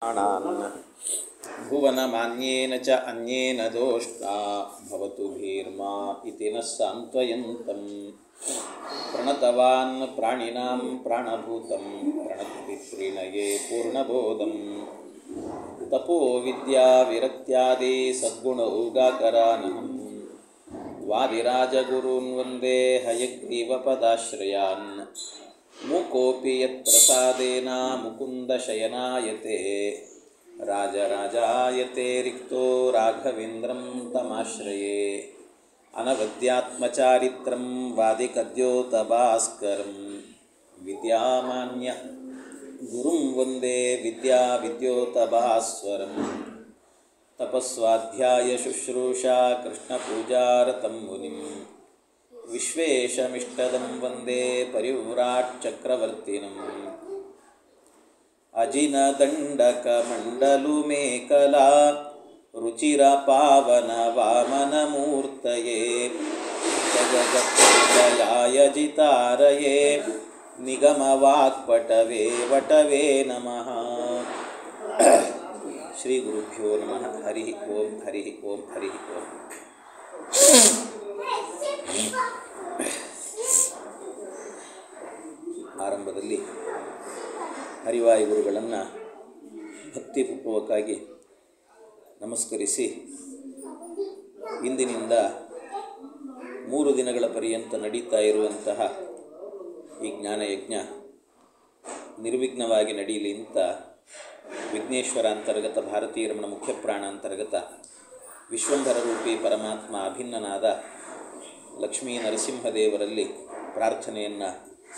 ಪ್ರಾಣಾನ್ ಭುವನಮಾನ್ಯೇನ ಚ ಅನ್ಯೇನ ದೋಷ್ಟ್ರಾ ಭವತು ಭೀರ್ಮಾ ಇತಿ ನ ಸಾಂತ್ವಯಂತಂ ಪ್ರಣತವಾನ್ ಪ್ರಾಣಿನಾಂ ಪ್ರಾಣಭೂತಂ ಪ್ರಣತ್ತಿ ತ್ರಿನಯೇ ಪೂರ್ಣಬೋಧಂ ತಪೋ ವಿದ್ಯಾ ವಿರಕ್ತ್ಯಾದಿ ಸದ್ಗುಣೌಗಾಕರಾನಹಂ ವಾದಿರಾಜಗುರೂನ್ ವಂದೇ ಹಯಗ್ರೀವಪದಾಶ್ರಯಾನ್ ಮೂಕೋಪಿ ಯತ್ಪ್ರಸಾದೇನ ಮುಕುಂದಶಯನಾಯತೆ ರಾಜರಾಜಾಯತೆ ರಿಕ್ತೋ ರಾಘವೇಂದ್ರಂ ತಮಾಶ್ರಯೇ ಅನವದ್ಯಾತ್ಮಚಾರಿತ್ರಂ ವಾದಿಕದ್ಯೋತಭಾಸ್ಕರಂ ವಿದ್ಯಾಮಾನ್ಯ ಗುರುಂ ವಂದೇ ವಿದ್ಯಾವಿದ್ಯೋತಭಾಸ್ವರಂ ತಪಸ್ವಾಧ್ಯಾಯ ಶುಶ್ರೂಷಾ ಕೃಷ್ಣಪೂಜಾರತಂ ಮುನಿಂ ವಿಶ್ವೇಶಮಿಷ್ಟದಂ ವಂದೇ ಪರಿವ್ರಾಟ್ ಚಕ್ರವರ್ತಿನಂ ಅಜಿನದಂಡಕಮಂಡಲುಮೇಕಲಾ ರುಚಿರಪಾವನ ವಾಮನಮೂರ್ತಯೇ ಜಗಜ್ಜಯಾಯ ಜಿತಾರಯೇ ನಿಗಮವಾಕ್ಪಟವೇ ವಟವೇ ನಮಃ. ಶ್ರೀ ಗುರುಭ್ಯೋ ನಮಃ. ಹರಿ ಓಂ ಹರಿ ಓಂ ಹರಿ ಓಂ. ಆರಂಭದಲ್ಲಿ ಹರಿವಾಯು ಗುರುಗಳನ್ನು ಭಕ್ತಿಪೂರ್ವಕವಾಗಿ ನಮಸ್ಕರಿಸಿ ಇಂದಿನಿಂದ 3 ದಿನಗಳ ಪರ್ಯಂತ ನಡೀತಾ ಇರುವಂತಹ ಈ ಜ್ಞಾನಯಜ್ಞ ನಿರ್ವಿಘ್ನವಾಗಿ ನಡೆಯಲಿ ಅಂತ ವಿಘ್ನೇಶ್ವರ ಅಂತರ್ಗತ ಭಾರತೀಯ ರಮಣ ಮುಖ್ಯ ಪ್ರಾಣ ಅಂತರ್ಗತ ವಿಶ್ವಂಭರ ರೂಪಿ ಪರಮಾತ್ಮ ಅಭಿನ್ನನಾದ ಲಕ್ಷ್ಮೀ ನರಸಿಂಹದೇವರಲ್ಲಿ ಪ್ರಾರ್ಥನೆಯನ್ನು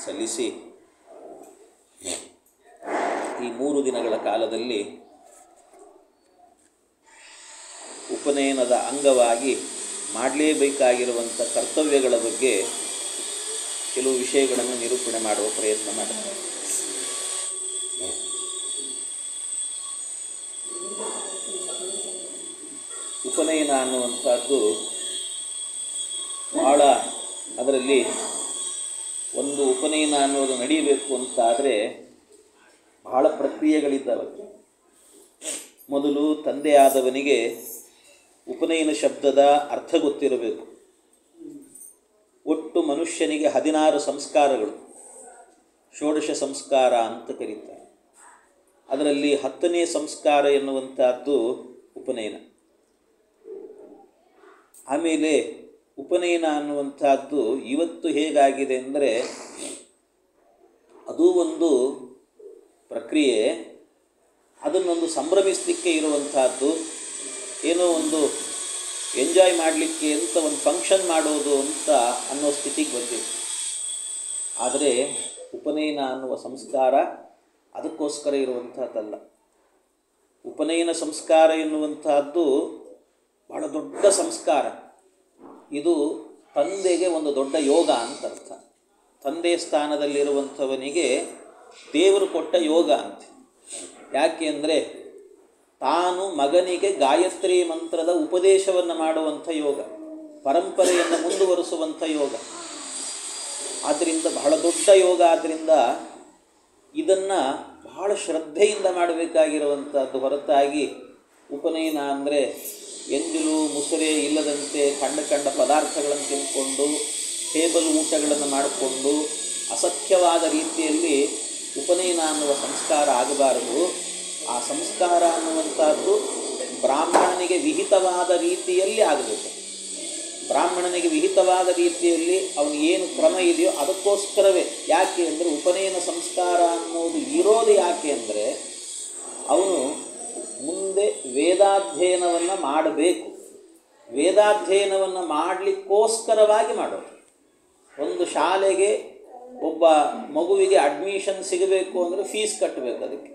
ಸಲ್ಲಿಸಿ ಈ 3 ದಿನಗಳ ಕಾಲದಲ್ಲಿ ಉಪನಯನದ ಅಂಗವಾಗಿ ಮಾಡಲೇಬೇಕಾಗಿರುವಂಥ ಕರ್ತವ್ಯಗಳ ಬಗ್ಗೆ ಕೆಲವು ವಿಷಯಗಳನ್ನು ನಿರೂಪಣೆ ಮಾಡುವ ಪ್ರಯತ್ನ ಮಾಡುತ್ತಾರೆ. ಉಪನಯನ ಅನ್ನುವಂಥದ್ದು ಬಹಳ, ಅದರಲ್ಲಿ ಒಂದು ಉಪನಯನ ಅನ್ನೋದು ನಡೀಬೇಕು ಅಂತಾದರೆ ಬಹಳ ಪ್ರಕ್ರಿಯೆಗಳಿದ್ದಾವೆ. ಮೊದಲು ತಂದೆಯಾದವನಿಗೆ ಉಪನಯನ ಶಬ್ದದ ಅರ್ಥ ಗೊತ್ತಿರಬೇಕು. ಒಟ್ಟು ಮನುಷ್ಯನಿಗೆ 16 ಸಂಸ್ಕಾರಗಳು, ಷೋಡಶ ಸಂಸ್ಕಾರ ಅಂತ ಕರೀತಾರೆ. ಅದರಲ್ಲಿ 10ನೇ ಸಂಸ್ಕಾರ ಎನ್ನುವಂಥದ್ದು ಉಪನಯನ. ಆಮೇಲೆ ಉಪನಯನ ಅನ್ನುವಂಥದ್ದು ಇವತ್ತು ಹೇಗಾಗಿದೆ ಅಂದರೆ ಅದು ಒಂದು ಪ್ರಕ್ರಿಯೆ, ಅದನ್ನೊಂದು ಸಂಭ್ರಮಿಸಲಿಕ್ಕೆ ಇರುವಂಥದ್ದು, ಏನೋ ಒಂದು ಎಂಜಾಯ್ ಮಾಡಲಿಕ್ಕೆ ಅಂತ ಒಂದು ಫಂಕ್ಷನ್ ಮಾಡೋದು ಅಂತ ಅನ್ನೋ ಸ್ಥಿತಿಗೆ ಬಂದಿದೆ. ಆದರೆ ಉಪನಯನ ಅನ್ನುವ ಸಂಸ್ಕಾರ ಅದಕ್ಕೋಸ್ಕರ ಇರುವಂಥದ್ದಲ್ಲ. ಉಪನಯನ ಸಂಸ್ಕಾರ ಎನ್ನುವಂಥದ್ದು ಬಹಳ ದೊಡ್ಡ ಸಂಸ್ಕಾರ. ಇದು ತಂದೆಗೆ ಒಂದು ದೊಡ್ಡ ಯೋಗ ಅಂತ ಅರ್ಥ. ತಂದೆ ಸ್ಥಾನದಲ್ಲಿರುವಂಥವನಿಗೆ ದೇವರು ಕೊಟ್ಟ ಯೋಗ ಅಂತ. ಯಾಕೆ ಅಂದರೆ ತಾನು ಮಗನಿಗೆ ಗಾಯತ್ರಿ ಮಂತ್ರದ ಉಪದೇಶವನ್ನು ಮಾಡುವಂಥ ಯೋಗ, ಪರಂಪರೆಯನ್ನು ಮುಂದುವರಿಸುವಂಥ ಯೋಗ. ಆದ್ದರಿಂದ ಬಹಳ ದೊಡ್ಡ ಯೋಗ. ಆದ್ದರಿಂದ ಇದನ್ನು ಬಹಳ ಶ್ರದ್ಧೆಯಿಂದ ಮಾಡಬೇಕಾಗಿರುವಂಥದ್ದು. ಹೊರತಾಗಿ ಉಪನಯನ ಅಂದರೆ ಎಂಜಲು ಮುಸುರೆ ಇಲ್ಲದಂತೆ ಕಂಡ ಪದಾರ್ಥಗಳನ್ನು ತಿಂದ್ಕೊಂಡು ಟೇಬಲ್ ಊಟಗಳನ್ನು ಮಾಡಿಕೊಂಡು ಅಸಖ್ಯವಾದ ರೀತಿಯಲ್ಲಿ ಉಪನಯನ ಅನ್ನುವ ಸಂಸ್ಕಾರ ಆಗಬಾರದು. ಆ ಸಂಸ್ಕಾರ ಅನ್ನುವಂಥದ್ದು ಬ್ರಾಹ್ಮಣನಿಗೆ ವಿಹಿತವಾದ ರೀತಿಯಲ್ಲಿ ಆಗಬೇಕು. ಬ್ರಾಹ್ಮಣನಿಗೆ ವಿಹಿತವಾದ ರೀತಿಯಲ್ಲಿ ಅವನು ಏನು ಕ್ರಮ ಇದೆಯೋ ಅದಕ್ಕೋಸ್ಕರವೇ. ಯಾಕೆ ಅಂದರೆ ಉಪನಯನ ಸಂಸ್ಕಾರ ಅನ್ನೋದು ಇರೋದು ಯಾಕೆ ಅಂದರೆ ಅವನು ಮುಂದೆ ವೇದಾಧ್ಯಯನವನ್ನು ಮಾಡಬೇಕು. ವೇದಾಧ್ಯಯನವನ್ನು ಮಾಡಲಿಕ್ಕೋಸ್ಕರವಾಗಿ ಮಾಡೋದು. ಒಂದು ಶಾಲೆಗೆ ಒಬ್ಬ ಮಗುವಿಗೆ ಅಡ್ಮಿಷನ್ ಸಿಗಬೇಕು ಅಂದರೆ ಫೀಸ್ ಕಟ್ಟಬೇಕು. ಅದಕ್ಕೆ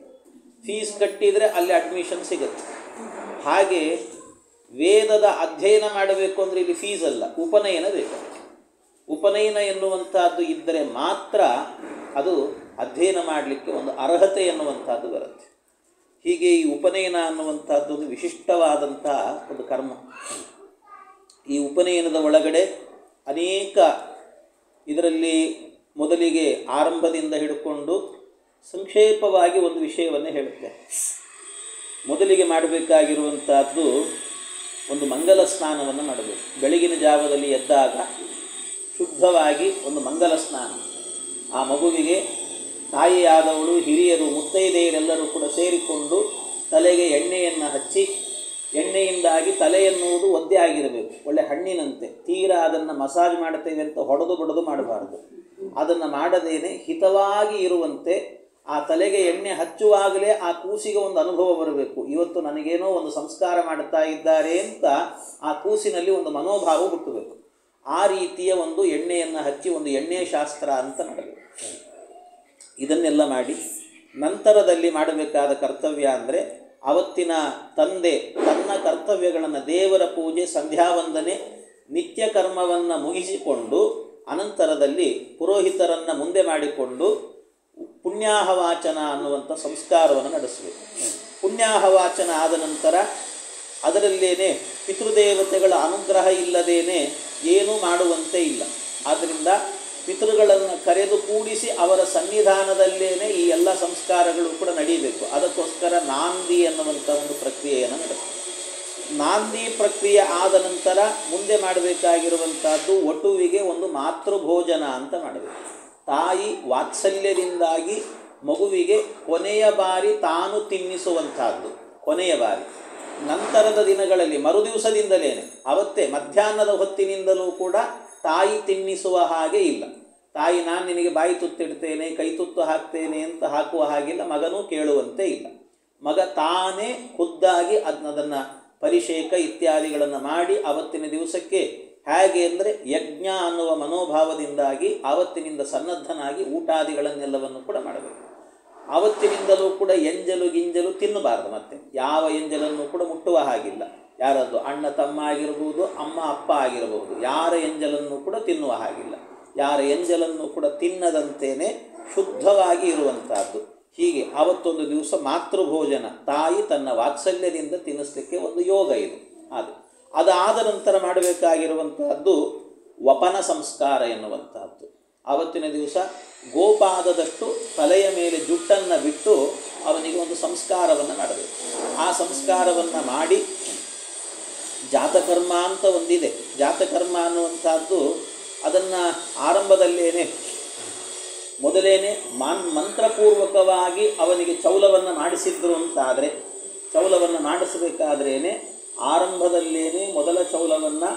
ಫೀಸ್ ಕಟ್ಟಿದರೆ ಅಲ್ಲಿ ಅಡ್ಮಿಷನ್ ಸಿಗುತ್ತೆ. ಹಾಗೆ ವೇದದ ಅಧ್ಯಯನ ಮಾಡಬೇಕು ಅಂದರೆ ಇಲ್ಲಿ ಫೀಸ್ ಅಲ್ಲ, ಉಪನಯನ ಬೇಕು. ಉಪನಯನ ಎನ್ನುವಂಥದ್ದು ಇದ್ದರೆ ಮಾತ್ರ ಅದು ಅಧ್ಯಯನ ಮಾಡಲಿಕ್ಕೆ ಒಂದು ಅರ್ಹತೆ ಎನ್ನುವಂಥದ್ದು ಬರುತ್ತೆ. ಹೀಗೆ ಈ ಉಪನಯನ ಅನ್ನುವಂಥದ್ದು ಒಂದು ವಿಶಿಷ್ಟವಾದಂಥ ಒಂದು ಕರ್ಮ. ಈ ಉಪನಯನದ ಒಳಗಡೆ ಅನೇಕ, ಇದರಲ್ಲಿ ಮೊದಲಿಗೆ ಆರಂಭದಿಂದ ಹಿಡ್ಕೊಂಡು ಸಂಕ್ಷೇಪವಾಗಿ ಒಂದು ವಿಷಯವನ್ನು ಹೇಳುತ್ತೆ. ಮೊದಲಿಗೆ ಮಾಡಬೇಕಾಗಿರುವಂಥದ್ದು ಒಂದು ಮಂಗಲ ಸ್ನಾನವನ್ನು ಮಾಡಬೇಕು. ಬೆಳಗಿನ ಜಾವದಲ್ಲಿ ಎದ್ದಾಗ ಶುದ್ಧವಾಗಿ ಒಂದು ಮಂಗಲ ಸ್ನಾನ. ಆ ಮಗುವಿಗೆ ತಾಯಿಯಾದವಳು, ಹಿರಿಯರು, ಮುತ್ತೈದೆಯರೆಲ್ಲರೂ ಕೂಡ ಸೇರಿಕೊಂಡು ತಲೆಗೆ ಎಣ್ಣೆಯನ್ನು ಹಚ್ಚಿ, ಎಣ್ಣೆಯಿಂದಾಗಿ ತಲೆ ಎನ್ನುವುದು ಒದ್ದೆ ಆಗಿರಬೇಕು, ಒಳ್ಳೆ ಹಣ್ಣಿನಂತೆ. ತೀರಾ ಅದನ್ನು ಮಸಾಜ್ ಮಾಡ್ತೇವೆ ಅಂತ ಹೊಡೆದು ಬಡದು ಮಾಡಬಾರ್ದು. ಅದನ್ನು ಮಾಡದೇನೆ ಹಿತವಾಗಿ ಇರುವಂತೆ ಆ ತಲೆಗೆ ಎಣ್ಣೆ ಹಚ್ಚುವಾಗಲೇ ಆ ಕೂಸಿಗೆ ಒಂದು ಅನುಭವ ಬರಬೇಕು. ಇವತ್ತು ನನಗೇನೋ ಒಂದು ಸಂಸ್ಕಾರ ಮಾಡುತ್ತಾ ಇದ್ದಾರೆ ಅಂತ ಆ ಕೂಸಿನಲ್ಲಿ ಒಂದು ಮನೋಭಾವ ಹುಟ್ಟಬೇಕು. ಆ ರೀತಿಯ ಒಂದು ಎಣ್ಣೆಯನ್ನು ಹಚ್ಚಿ ಒಂದು ಎಣ್ಣೆ ಶಾಸ್ತ್ರ ಅಂತ ಮಾಡಬೇಕು. ಇದನ್ನೆಲ್ಲ ಮಾಡಿ ನಂತರದಲ್ಲಿ ಮಾಡಬೇಕಾದ ಕರ್ತವ್ಯ ಅಂದರೆ, ಅವತ್ತಿನ ತಂದೆ ತನ್ನ ಕರ್ತವ್ಯಗಳನ್ನು, ದೇವರ ಪೂಜೆ, ಸಂಧ್ಯಾವಂದನೆ, ನಿತ್ಯ ಕರ್ಮವನ್ನು ಮುಗಿಸಿಕೊಂಡು ಅನಂತರದಲ್ಲಿ ಪುರೋಹಿತರನ್ನು ಮುಂದೆ ಮಾಡಿಕೊಂಡು ಪುಣ್ಯಾಹವಾಚನ ಅನ್ನುವಂಥ ಸಂಸ್ಕಾರವನ್ನು ನಡೆಸಬೇಕು. ಪುಣ್ಯಾಹವಾಚನ ಆದ ನಂತರ ಅದರಲ್ಲೇನೆ ಪಿತೃದೇವತೆಗಳ ಅನುಗ್ರಹ ಇಲ್ಲದೇನೆ ಏನೂ ಮಾಡುವಂತೆ ಇಲ್ಲ. ಆದ್ದರಿಂದ ಪಿತೃಗಳನ್ನು ಕರೆದು ಕೂಡಿಸಿ ಅವರ ಸನ್ನಿಧಾನದಲ್ಲೇನೆ ಈ ಎಲ್ಲ ಸಂಸ್ಕಾರಗಳು ಕೂಡ ನಡೀಬೇಕು. ಅದಕ್ಕೋಸ್ಕರ ನಾಂದಿ ಅನ್ನುವಂಥ ಒಂದು ಪ್ರಕ್ರಿಯೆಯನ್ನು ನಡೆಸಬೇಕು. ನಾಂದಿ ಪ್ರಕ್ರಿಯೆ ಆದ ನಂತರ ಮುಂದೆ ಮಾಡಬೇಕಾಗಿರುವಂಥದ್ದು ವಟುವಿಗೆ ಒಂದು ಮಾತೃಭೋಜನ ಅಂತ ಮಾಡಬೇಕು. ತಾಯಿ ವಾತ್ಸಲ್ಯದಿಂದಾಗಿ ಮಗುವಿಗೆ ಕೊನೆಯ ಬಾರಿ ತಾನು ತಿನ್ನಿಸುವಂಥದ್ದು. ಕೊನೆಯ ಬಾರಿ ನಂತರದ ದಿನಗಳಲ್ಲಿ ಮರುದಿವಸದಿಂದಲೇ ಅವತ್ತೇ ಮಧ್ಯಾಹ್ನದ ಹೊತ್ತಿನಿಂದಲೂ ಕೂಡ ತಾಯಿ ತಿನ್ನಿಸುವ ಹಾಗೆ ಇಲ್ಲ. ತಾಯಿ ನಾನು ನಿನಗೆ ಬಾಯಿ ತುತ್ತಿಡ್ತೇನೆ, ಕೈ ತುತ್ತು ಹಾಕ್ತೇನೆ ಅಂತ ಹಾಕುವ ಹಾಗಿಲ್ಲ. ಮಗನೂ ಕೇಳುವಂತೆ ಇಲ್ಲ. ಮಗ ತಾನೇ ಖುದ್ದಾಗಿ ಅದನ್ನು ಪರಿಷೇಕ ಇತ್ಯಾದಿಗಳನ್ನು ಮಾಡಿ ಅವತ್ತಿನ ದಿವಸಕ್ಕೆ ಹೇಗೆ ಅಂದರೆ ಯಜ್ಞ ಅನ್ನುವ ಮನೋಭಾವದಿಂದಾಗಿ ಆವತ್ತಿನಿಂದ ಸನ್ನದ್ಧನಾಗಿ ಊಟಾದಿಗಳನ್ನೆಲ್ಲವನ್ನು ಕೂಡ ಮಾಡಬೇಕು. ಆವತ್ತಿನಿಂದಲೂ ಕೂಡ ಎಂಜಲು ಗಿಂಜಲು ತಿನ್ನಬಾರ್ದು. ಮತ್ತೆ ಯಾವ ಎಂಜಲನ್ನು ಕೂಡ ಮುಟ್ಟುವ ಹಾಗಿಲ್ಲ. ಯಾರದ್ದು ಅಣ್ಣ ತಮ್ಮ ಆಗಿರಬಹುದು, ಅಮ್ಮ ಅಪ್ಪ ಆಗಿರಬಹುದು, ಯಾರ ಎಂಜಲನ್ನು ಕೂಡ ತಿನ್ನುವ ಹಾಗಿಲ್ಲ. ಯಾರ ಎಂಜಲನ್ನು ಕೂಡ ತಿನ್ನದಂತೇನೆ ಶುದ್ಧವಾಗಿ ಇರುವಂತಹದ್ದು. ಹೀಗೆ ಆವತ್ತೊಂದು ದಿವಸ ಮಾತೃಭೋಜನ, ತಾಯಿ ತನ್ನ ವಾತ್ಸಲ್ಯದಿಂದ ತಿನ್ನಿಸ್ಲಿಕ್ಕೆ ಒಂದು ಯೋಗ ಇದು. ಅದಾದ ನಂತರ ಮಾಡಬೇಕಾಗಿರುವಂತಹದ್ದು ವಪನ ಸಂಸ್ಕಾರ ಎನ್ನುವಂತಹದ್ದು. ಆವತ್ತಿನ ದಿವಸ ಗೋಪಾದದಷ್ಟು ತಲೆಯ ಮೇಲೆ ಜುಟ್ಟನ್ನು ಬಿಟ್ಟು ಅವನಿಗೆ ಒಂದು ಸಂಸ್ಕಾರವನ್ನು ಮಾಡಬೇಕು. ಆ ಸಂಸ್ಕಾರವನ್ನು ಮಾಡಿ ಜಾತಕರ್ಮ ಅಂತ ಒಂದಿದೆ. ಜಾತಕರ್ಮ ಅನ್ನುವಂಥದ್ದು ಅದನ್ನು ಆರಂಭದಲ್ಲೇನೆ ಮೊದಲೇನೆ ಮಂತ್ರಪೂರ್ವಕವಾಗಿ ಅವನಿಗೆ ಚೌಲವನ್ನು ಮಾಡಿಸಿದ್ರು ಅಂತಾದರೆ, ಚೌಲವನ್ನು ಮಾಡಿಸಬೇಕಾದ್ರೇ ಆರಂಭದಲ್ಲೇನೆ ಮೊದಲ ಚೌಲವನ್ನು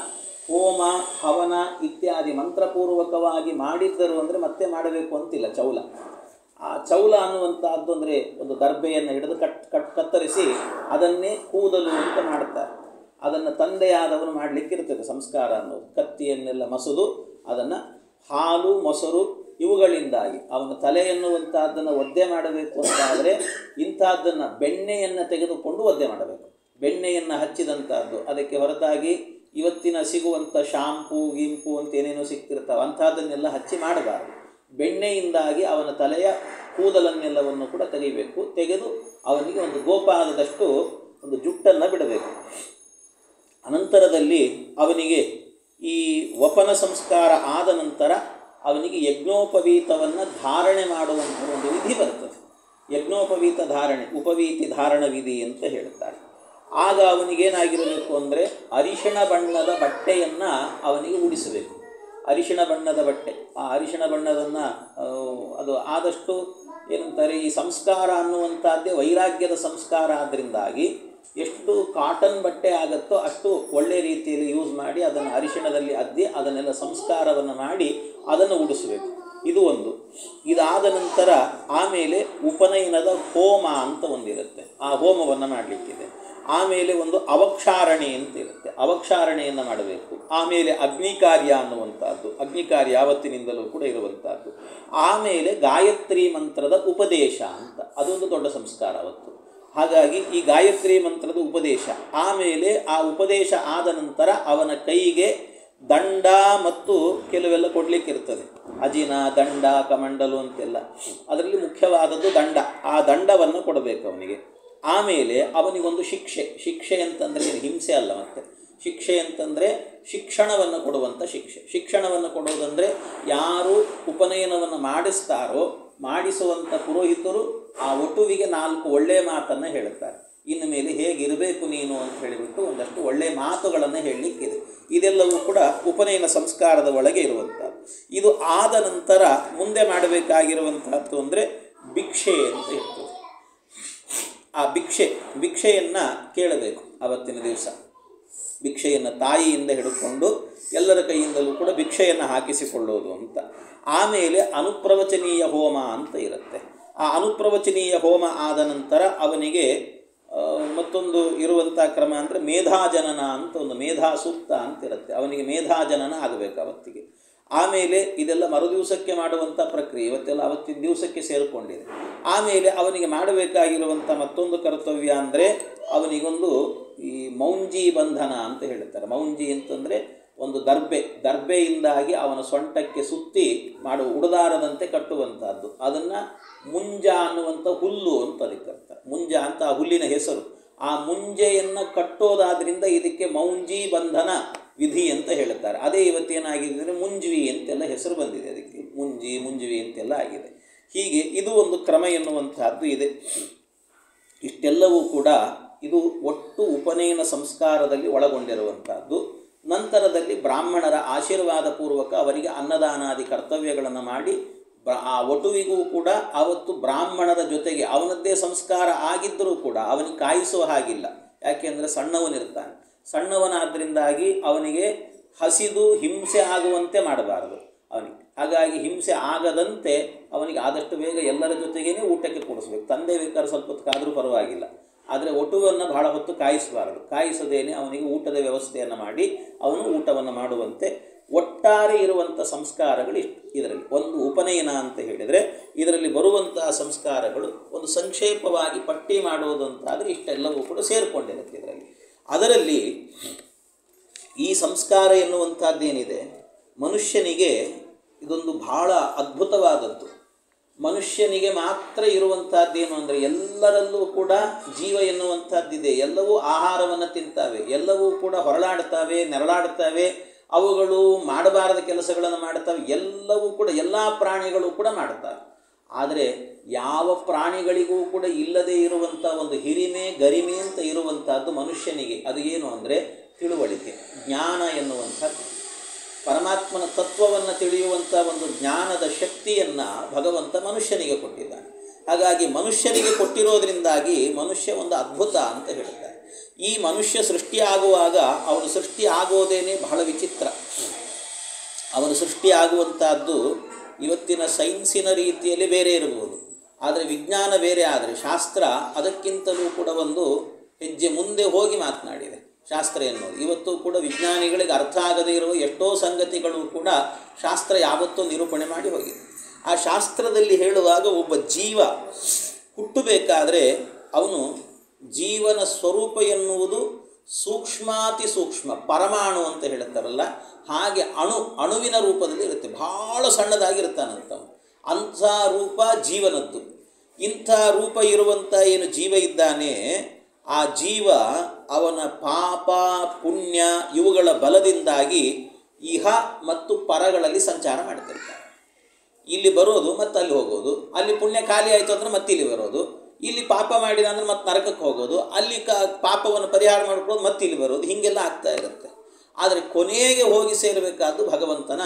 ಹೋಮ ಹವನ ಇತ್ಯಾದಿ ಮಂತ್ರಪೂರ್ವಕವಾಗಿ ಮಾಡಿದ್ದರು ಅಂದರೆ ಮತ್ತೆ ಮಾಡಬೇಕು ಅಂತಿಲ್ಲ. ಚೌಲ, ಆ ಚೌಲ ಅನ್ನುವಂಥದ್ದು ಅಂದರೆ ಒಂದು ದರ್ಬೆಯನ್ನು ಹಿಡಿದು ಕತ್ತರಿಸಿ ಅದನ್ನೇ ಕೂದಲು ಅಂತ ಮಾಡ್ತಾರೆ. ಅದನ್ನು ತಂದೆಯಾದವನು ಮಾಡಲಿಕ್ಕಿರ್ತದೆ ಸಂಸ್ಕಾರ ಅನ್ನೋದು. ಕತ್ತಿಯನ್ನೆಲ್ಲ ಮಸುದು ಅದನ್ನು ಹಾಲು ಮೊಸರು ಇವುಗಳಿಂದಾಗಿ ಅವನ ತಲೆ ಎನ್ನುವಂಥದ್ದನ್ನು ಒದ್ದೆ ಮಾಡಬೇಕು ಅಂತಾದರೆ ಇಂಥದ್ದನ್ನು ಬೆಣ್ಣೆಯನ್ನು ತೆಗೆದುಕೊಂಡು ಒದ್ದೆ ಮಾಡಬೇಕು. ಬೆಣ್ಣೆಯನ್ನು ಹಚ್ಚಿದಂಥದ್ದು, ಅದಕ್ಕೆ ಹೊರತಾಗಿ ಇವತ್ತಿನ ಸಿಗುವಂಥ ಶಾಂಪೂ ಗಿಂಪು ಅಂತ ಏನೇನೋ ಸಿಗ್ತಿರ್ತಾವೆ ಅಂಥದ್ದನ್ನೆಲ್ಲ ಹಚ್ಚಿ ಮಾಡಬಾರ್ದು. ಬೆಣ್ಣೆಯಿಂದಾಗಿ ಅವನ ತಲೆಯ ಕೂದಲನ್ನೆಲ್ಲವನ್ನು ಕೂಡ ತೆಗಿಬೇಕು. ತೆಗೆದು ಅವನಿಗೆ ಒಂದು ಗೋಪಾದದಷ್ಟು ಒಂದು ಜುಟ್ಟನ್ನು ಬಿಡಬೇಕು. ಅನಂತರದಲ್ಲಿ ಅವನಿಗೆ ಈ ವಪನ ಸಂಸ್ಕಾರ ಆದ ನಂತರ ಅವನಿಗೆ ಯಜ್ಞೋಪವೀತವನ್ನು ಧಾರಣೆ ಮಾಡುವಂಥ ಒಂದು ವಿಧಿ ಬರ್ತದೆ. ಯಜ್ಞೋಪವೀತ ಧಾರಣೆ, ಉಪವೀತಿ ಧಾರಣ ವಿಧಿ ಅಂತ ಹೇಳ್ತಾರೆ. ಆಗ ಅವನಿಗೇನಾಗಿರಬೇಕು ಅಂದರೆ ಅರಿಶಿಣ ಬಣ್ಣದ ಬಟ್ಟೆಯನ್ನು ಅವನಿಗೆ ಉಡಿಸಬೇಕು. ಅರಿಶಿಣ ಬಣ್ಣದ ಬಟ್ಟೆ, ಆ ಅರಿಶಿಣ ಬಣ್ಣದನ್ನು ಅದು ಆದಷ್ಟು ಏನಂತಾರೆ, ಈ ಸಂಸ್ಕಾರ ಅನ್ನುವಂಥದ್ದೇ ವೈರಾಗ್ಯದ ಸಂಸ್ಕಾರ ಆದ್ದರಿಂದಾಗಿ ಎಷ್ಟು ಕಾಟನ್ ಬಟ್ಟೆ ಆಗುತ್ತೋ ಅಷ್ಟು ಒಳ್ಳೆ ರೀತಿಯಲ್ಲಿ ಯೂಸ್ ಮಾಡಿ ಅದನ್ನು ಅರಿಶಿಣದಲ್ಲಿ ಅದ್ದಿ ಅದನ್ನೆಲ್ಲ ಸಂಸ್ಕಾರವನ್ನು ಮಾಡಿ ಅದನ್ನು ಉಡಿಸಬೇಕು. ಇದು ಒಂದು. ಇದಾದ ನಂತರ ಆಮೇಲೆ ಉಪನಯನದ ಹೋಮ ಅಂತ ಒಂದಿರುತ್ತೆ, ಆ ಹೋಮವನ್ನು ಮಾಡಲಿಕ್ಕಿದೆ. ಆಮೇಲೆ ಒಂದು ಅವಕ್ಷಾರಣೆ ಅಂತ ಇರುತ್ತೆ, ಅವಕ್ಷಾರಣೆಯನ್ನು ಮಾಡಬೇಕು. ಆಮೇಲೆ ಅಗ್ನಿಕಾರ್ಯ ಅನ್ನುವಂಥದ್ದು, ಅಗ್ನಿಕಾರ್ಯ ಯಾವತ್ತಿನಿಂದಲೂ ಕೂಡ ಇರುವಂಥದ್ದು. ಆಮೇಲೆ ಗಾಯತ್ರಿ ಮಂತ್ರದ ಉಪದೇಶ ಅಂತ, ಅದೊಂದು ದೊಡ್ಡ ಸಂಸ್ಕಾರ ಅವತ್ತು. ಹಾಗಾಗಿ ಈ ಗಾಯತ್ರಿ ಮಂತ್ರದ ಉಪದೇಶ, ಆಮೇಲೆ ಆ ಉಪದೇಶ ಆದ ನಂತರ ಅವನ ಕೈಗೆ ದಂಡ ಮತ್ತು ಕೆಲವೆಲ್ಲ ಕೊಡಲಿಕ್ಕಿರ್ತದೆ. ಅಜಿನ, ದಂಡ, ಕಮಂಡಲು ಅಂತೆಲ್ಲ. ಅದರಲ್ಲಿ ಮುಖ್ಯವಾದದ್ದು ದಂಡ. ಆ ದಂಡವನ್ನು ಕೊಡಬೇಕು ಅವನಿಗೆ. ಆಮೇಲೆ ಅವನಿಗೊಂದು ಶಿಕ್ಷೆ. ಶಿಕ್ಷೆ ಅಂತಂದರೆ ಹಿಂಸೆ ಅಲ್ಲ, ಮತ್ತೆ ಶಿಕ್ಷೆ ಅಂತಂದರೆ ಶಿಕ್ಷಣವನ್ನು ಕೊಡುವಂಥ ಶಿಕ್ಷೆ. ಶಿಕ್ಷಣವನ್ನು ಕೊಡುವುದಂದರೆ ಯಾರು ಉಪನಯನವನ್ನು ಮಾಡಿಸ್ತಾರೋ ಮಾಡಿಸುವಂಥ ಪುರೋಹಿತರು ಆ ವಟುವಿಗೆ 4 ಒಳ್ಳೆಯ ಮಾತನ್ನು ಹೇಳುತ್ತಾರೆ. ಇನ್ನು ಮೇಲೆ ಹೇಗಿರಬೇಕು ನೀನು ಅಂತ ಹೇಳಿಬಿಟ್ಟು ಒಂದಷ್ಟು ಒಳ್ಳೆಯ ಮಾತುಗಳನ್ನು ಹೇಳಲಿಕ್ಕಿದೆ. ಇದೆಲ್ಲವೂ ಕೂಡ ಉಪನಯನ ಸಂಸ್ಕಾರದ ಒಳಗೆ ಇರುವಂಥದ್ದು. ಇದು ಆದ ನಂತರ ಮುಂದೆ ಮಾಡಬೇಕಾಗಿರುವಂತಹದ್ದು ಅಂದರೆ ಭಿಕ್ಷೆ ಅಂತ ಇರ್ತದೆ. ಆ ಭಿಕ್ಷೆಯನ್ನು ಕೇಳಬೇಕು ಅವತ್ತಿನ ದಿವಸ. ಭಿಕ್ಷೆಯನ್ನು ತಾಯಿಯಿಂದ ಹಿಡ್ಕೊಂಡು ಎಲ್ಲರ ಕೈಯಿಂದಲೂ ಕೂಡ ಭಿಕ್ಷೆಯನ್ನು ಹಾಕಿಸಿಕೊಳ್ಳೋದು ಅಂತ. ಆಮೇಲೆ ಅನುಪ್ರವಚನೀಯ ಹೋಮ ಅಂತ ಇರುತ್ತೆ. ಆ ಅನುಪ್ರವಚನೀಯ ಹೋಮ ಆದ ನಂತರ ಅವನಿಗೆ ಮತ್ತೊಂದು ಇರುವಂಥ ಕ್ರಮ ಅಂದರೆ ಮೇಧಾಜನನ ಅಂತ ಒಂದು ಮೇಧಾ ಸೂಕ್ತ ಅಂತ ಇರುತ್ತೆ. ಅವನಿಗೆ ಮೇಧಾಜನನ ಆಗಬೇಕು ಅವತ್ತಿಗೆ. ಆಮೇಲೆ ಇದೆಲ್ಲ ಮರುದಿವಸಕ್ಕೆ ಮಾಡುವಂಥ ಪ್ರಕ್ರಿಯೆ, ಇವತ್ತೆಲ್ಲ ಅವತ್ತಿನ ದಿವಸಕ್ಕೆ ಸೇರಿಕೊಂಡಿದೆ. ಆಮೇಲೆ ಅವನಿಗೆ ಮಾಡಬೇಕಾಗಿರುವಂಥ ಮತ್ತೊಂದು ಕರ್ತವ್ಯ ಅಂದರೆ ಅವನಿಗೊಂದು ಈ ಮೌಂಜಿ ಬಂಧನ ಅಂತ ಹೇಳ್ತಾರೆ. ಮೌಂಜಿ ಅಂತಂದರೆ ಒಂದು ದರ್ಬೆಯಿಂದಾಗಿ ಅವನ ಸೊಂಟಕ್ಕೆ ಸುತ್ತಿ ಮಾಡುವ ಉಡದಾರದಂತೆ ಕಟ್ಟುವಂಥದ್ದು. ಅದನ್ನು ಮುಂಜ ಅನ್ನುವಂಥ ಹುಲ್ಲು ಅಂತ ಅದಕ್ಕೆ ಕರ್ತಾರೆ. ಮುಂಜ ಅಂತ ಆ ಹುಲ್ಲಿನ ಹೆಸರು. ಆ ಮುಂಜೆಯನ್ನು ಕಟ್ಟೋದಾದ್ರಿಂದ ಇದಕ್ಕೆ ಮೌಂಜಿ ಬಂಧನ ವಿಧಿ ಅಂತ ಹೇಳ್ತಾರೆ. ಅದೇ ಇವತ್ತೇನಾಗಿದೆ ಮುಂಜ್ವಿ ಅಂತೆಲ್ಲ ಹೆಸರು ಬಂದಿದೆ ಅದಕ್ಕೆ. ಮುಂಜ್ವಿ ಅಂತೆಲ್ಲ ಆಗಿದೆ. ಹೀಗೆ ಇದು ಒಂದು ಕ್ರಮ ಎನ್ನುವಂತಹದ್ದು ಇದೆ. ಇಷ್ಟೆಲ್ಲವೂ ಕೂಡ ಇದು ಒಟ್ಟು ಉಪನಯನ ಸಂಸ್ಕಾರದಲ್ಲಿ ಒಳಗೊಂಡಿರುವಂಥದ್ದು. ನಂತರದಲ್ಲಿ ಬ್ರಾಹ್ಮಣರ ಆಶೀರ್ವಾದ ಪೂರ್ವಕ ಅವರಿಗೆ ಅನ್ನದಾನಾದಿ ಕರ್ತವ್ಯಗಳನ್ನು ಮಾಡಿ ಆ ವಟುವಿಗೂ ಕೂಡ ಅವತ್ತು ಬ್ರಾಹ್ಮಣರ ಜೊತೆಗೆ ಅವನದ್ದೇ ಸಂಸ್ಕಾರ ಆಗಿದ್ದರೂ ಕೂಡ ಅವನಿಗೆ ಕಾಯಿಸುವ ಹಾಗಿಲ್ಲ. ಯಾಕೆಂದರೆ ಸಣ್ಣವನಿರ್ತಾನೆ. ಸಣ್ಣವನಾದ್ದರಿಂದಾಗಿ ಅವನಿಗೆ ಹಸಿದು ಹಿಂಸೆ ಆಗುವಂತೆ ಮಾಡಬಾರದು ಅವನಿಗೆ. ಹಾಗಾಗಿ ಹಿಂಸೆ ಆಗದಂತೆ ಅವನಿಗೆ ಆದಷ್ಟು ಬೇಗ ಎಲ್ಲರ ಜೊತೆಗೇ ಊಟಕ್ಕೆ ಕೊಡಿಸ್ಬೇಕು. ತಂದೆ ಬೇಕಾದ್ರೆ ಸ್ವಲ್ಪ ಹೊತ್ತಾದರೂ ಪರವಾಗಿಲ್ಲ, ಆದರೆ ಒಟುವನ್ನು ಬಹಳ ಹೊತ್ತು ಕಾಯಿಸಬಾರದು. ಕಾಯಿಸದೇನೆ ಅವನಿಗೆ ಊಟದ ವ್ಯವಸ್ಥೆಯನ್ನು ಮಾಡಿ ಅವನು ಊಟವನ್ನು ಮಾಡುವಂತೆ ಒಟ್ಟಾರೆ ಇರುವಂಥ ಸಂಸ್ಕಾರಗಳು ಇಷ್ಟು. ಇದರಲ್ಲಿ ಒಂದು ಉಪನಯನ ಅಂತ ಹೇಳಿದರೆ ಇದರಲ್ಲಿ ಬರುವಂತಹ ಸಂಸ್ಕಾರಗಳು ಒಂದು ಸಂಕ್ಷೇಪವಾಗಿ ಪಟ್ಟಿ ಮಾಡುವುದು ಅಂತಾದರೆ ಇಷ್ಟೆಲ್ಲವೂ ಕೂಡ ಸೇರಿಕೊಂಡಿರುತ್ತೆ ಇದರಲ್ಲಿ. ಅದರಲ್ಲಿ ಈ ಸಂಸ್ಕಾರ ಎನ್ನುವಂಥದ್ದೇನಿದೆ ಮನುಷ್ಯನಿಗೆ ಇದೊಂದು ಬಹಳ ಅದ್ಭುತವಾದದ್ದು. ಮನುಷ್ಯನಿಗೆ ಮಾತ್ರ ಇರುವಂಥದ್ದೇನು ಅಂದರೆ ಎಲ್ಲರಲ್ಲೂ ಕೂಡ ಜೀವ ಎನ್ನುವಂಥದ್ದಿದೆ. ಎಲ್ಲವೂ ಆಹಾರವನ್ನು ತಿಂತಾವೆ, ಎಲ್ಲವೂ ಕೂಡ ಹೊರಳಾಡ್ತವೆ, ನೆರಳಾಡ್ತವೆ, ಅವುಗಳು ಮಾಡಬಾರದ ಕೆಲಸಗಳನ್ನು ಮಾಡ್ತವೆ. ಎಲ್ಲವೂ ಕೂಡ ಎಲ್ಲ ಪ್ರಾಣಿಗಳು ಕೂಡ ಮಾಡ್ತವೆ. ಆದರೆ ಯಾವ ಪ್ರಾಣಿಗಳಿಗೂ ಕೂಡ ಇಲ್ಲದೇ ಇರುವಂಥ ಒಂದು ಹಿರಿಮೆ ಗರಿಮೆ ಅಂತ ಇರುವಂಥದ್ದು ಮನುಷ್ಯನಿಗೆ. ಅದು ಏನು ಅಂದರೆ ತಿಳುವಳಿಕೆ, ಜ್ಞಾನ ಎನ್ನುವಂಥದ್ದು. ಪರಮಾತ್ಮನ ತತ್ವವನ್ನು ತಿಳಿಯುವಂಥ ಒಂದು ಜ್ಞಾನದ ಶಕ್ತಿಯನ್ನು ಭಗವಂತ ಮನುಷ್ಯನಿಗೆ ಕೊಟ್ಟಿದ್ದಾನೆ. ಹಾಗಾಗಿ ಮನುಷ್ಯನಿಗೆ ಕೊಟ್ಟಿರೋದ್ರಿಂದಾಗಿ ಮನುಷ್ಯ ಒಂದು ಅದ್ಭುತ ಅಂತ ಹೇಳ್ತಾರೆ. ಈ ಮನುಷ್ಯ ಸೃಷ್ಟಿಯಾಗುವಾಗ ಅವನು ಸೃಷ್ಟಿ ಆಗೋದೇನೆ ಬಹಳ ವಿಚಿತ್ರ. ಅವನು ಸೃಷ್ಟಿಯಾಗುವಂಥದ್ದು ಇವತ್ತಿನ ಸೈನ್ಸಿನ ರೀತಿಯಲ್ಲಿ ಬೇರೆ ಇರಬಹುದು, ಆದರೆ ವಿಜ್ಞಾನ ಬೇರೆ. ಆದರೆ ಶಾಸ್ತ್ರ ಅದಕ್ಕಿಂತಲೂ ಕೂಡ ಒಂದು ಹೆಜ್ಜೆ ಮುಂದೆ ಹೋಗಿ ಮಾತನಾಡಿದೆ. ಶಾಸ್ತ್ರ ಎನ್ನುವುದು ಇವತ್ತು ಕೂಡ ವಿಜ್ಞಾನಿಗಳಿಗೆ ಅರ್ಥ ಆಗದೇ ಇರುವ ಎಷ್ಟೋ ಸಂಗತಿಗಳು ಕೂಡ ಶಾಸ್ತ್ರ ಯಾವತ್ತೂ ನಿರೂಪಣೆ ಮಾಡಿ ಹೋಗಿದೆ. ಆ ಶಾಸ್ತ್ರದಲ್ಲಿ ಹೇಳುವಾಗ ಒಬ್ಬ ಜೀವ ಹುಟ್ಟಬೇಕಾದರೆ ಅವನು ಜೀವನ ಸ್ವರೂಪ ಎನ್ನುವುದು ಸೂಕ್ಷ್ಮಾತಿ ಸೂಕ್ಷ್ಮ, ಪರಮಾಣು ಅಂತ ಹೇಳ್ತಾರಲ್ಲ ಹಾಗೆ ಅಣುವಿನ ರೂಪದಲ್ಲಿ ಇರುತ್ತೆ. ಭಾಳ ಸಣ್ಣದಾಗಿರ್ತಾನಂತವನು. ಅಂಥ ರೂಪ ಜೀವನದ್ದು. ಇಂಥ ರೂಪ ಇರುವಂಥ ಏನು ಜೀವ ಇದ್ದಾನೆ ಆ ಜೀವ ಅವನ ಪಾಪ ಪುಣ್ಯ ಇವುಗಳ ಬಲದಿಂದಾಗಿ ಇಹ ಮತ್ತು ಪರಗಳಲ್ಲಿ ಸಂಚಾರ ಮಾಡ್ತಿರ್ತಾನೆ. ಇಲ್ಲಿ ಬರೋದು ಮತ್ತು ಅಲ್ಲಿ ಹೋಗೋದು, ಅಲ್ಲಿ ಪುಣ್ಯ ಖಾಲಿ ಆಯಿತು ಅಂದರೆ ಮತ್ತೆ ಇಲ್ಲಿ ಬರೋದು, ಇಲ್ಲಿ ಪಾಪ ಮಾಡಿದ ಅಂದರೆ ಮತ್ತೆ ನರಕಕ್ಕೆ ಹೋಗೋದು, ಅಲ್ಲಿ ಪಾಪವನ್ನು ಪರಿಹಾರ ಮಾಡ್ಕೊಳ್ಳೋದು ಮತ್ತೆ ಇಲ್ಲಿ ಬರೋದು, ಹೀಗೆಲ್ಲ ಆಗ್ತಾ ಇರುತ್ತೆ. ಆದರೆ ಕೊನೆಗೆ ಹೋಗಿ ಸೇರಬೇಕಾದ್ದು ಭಗವಂತನ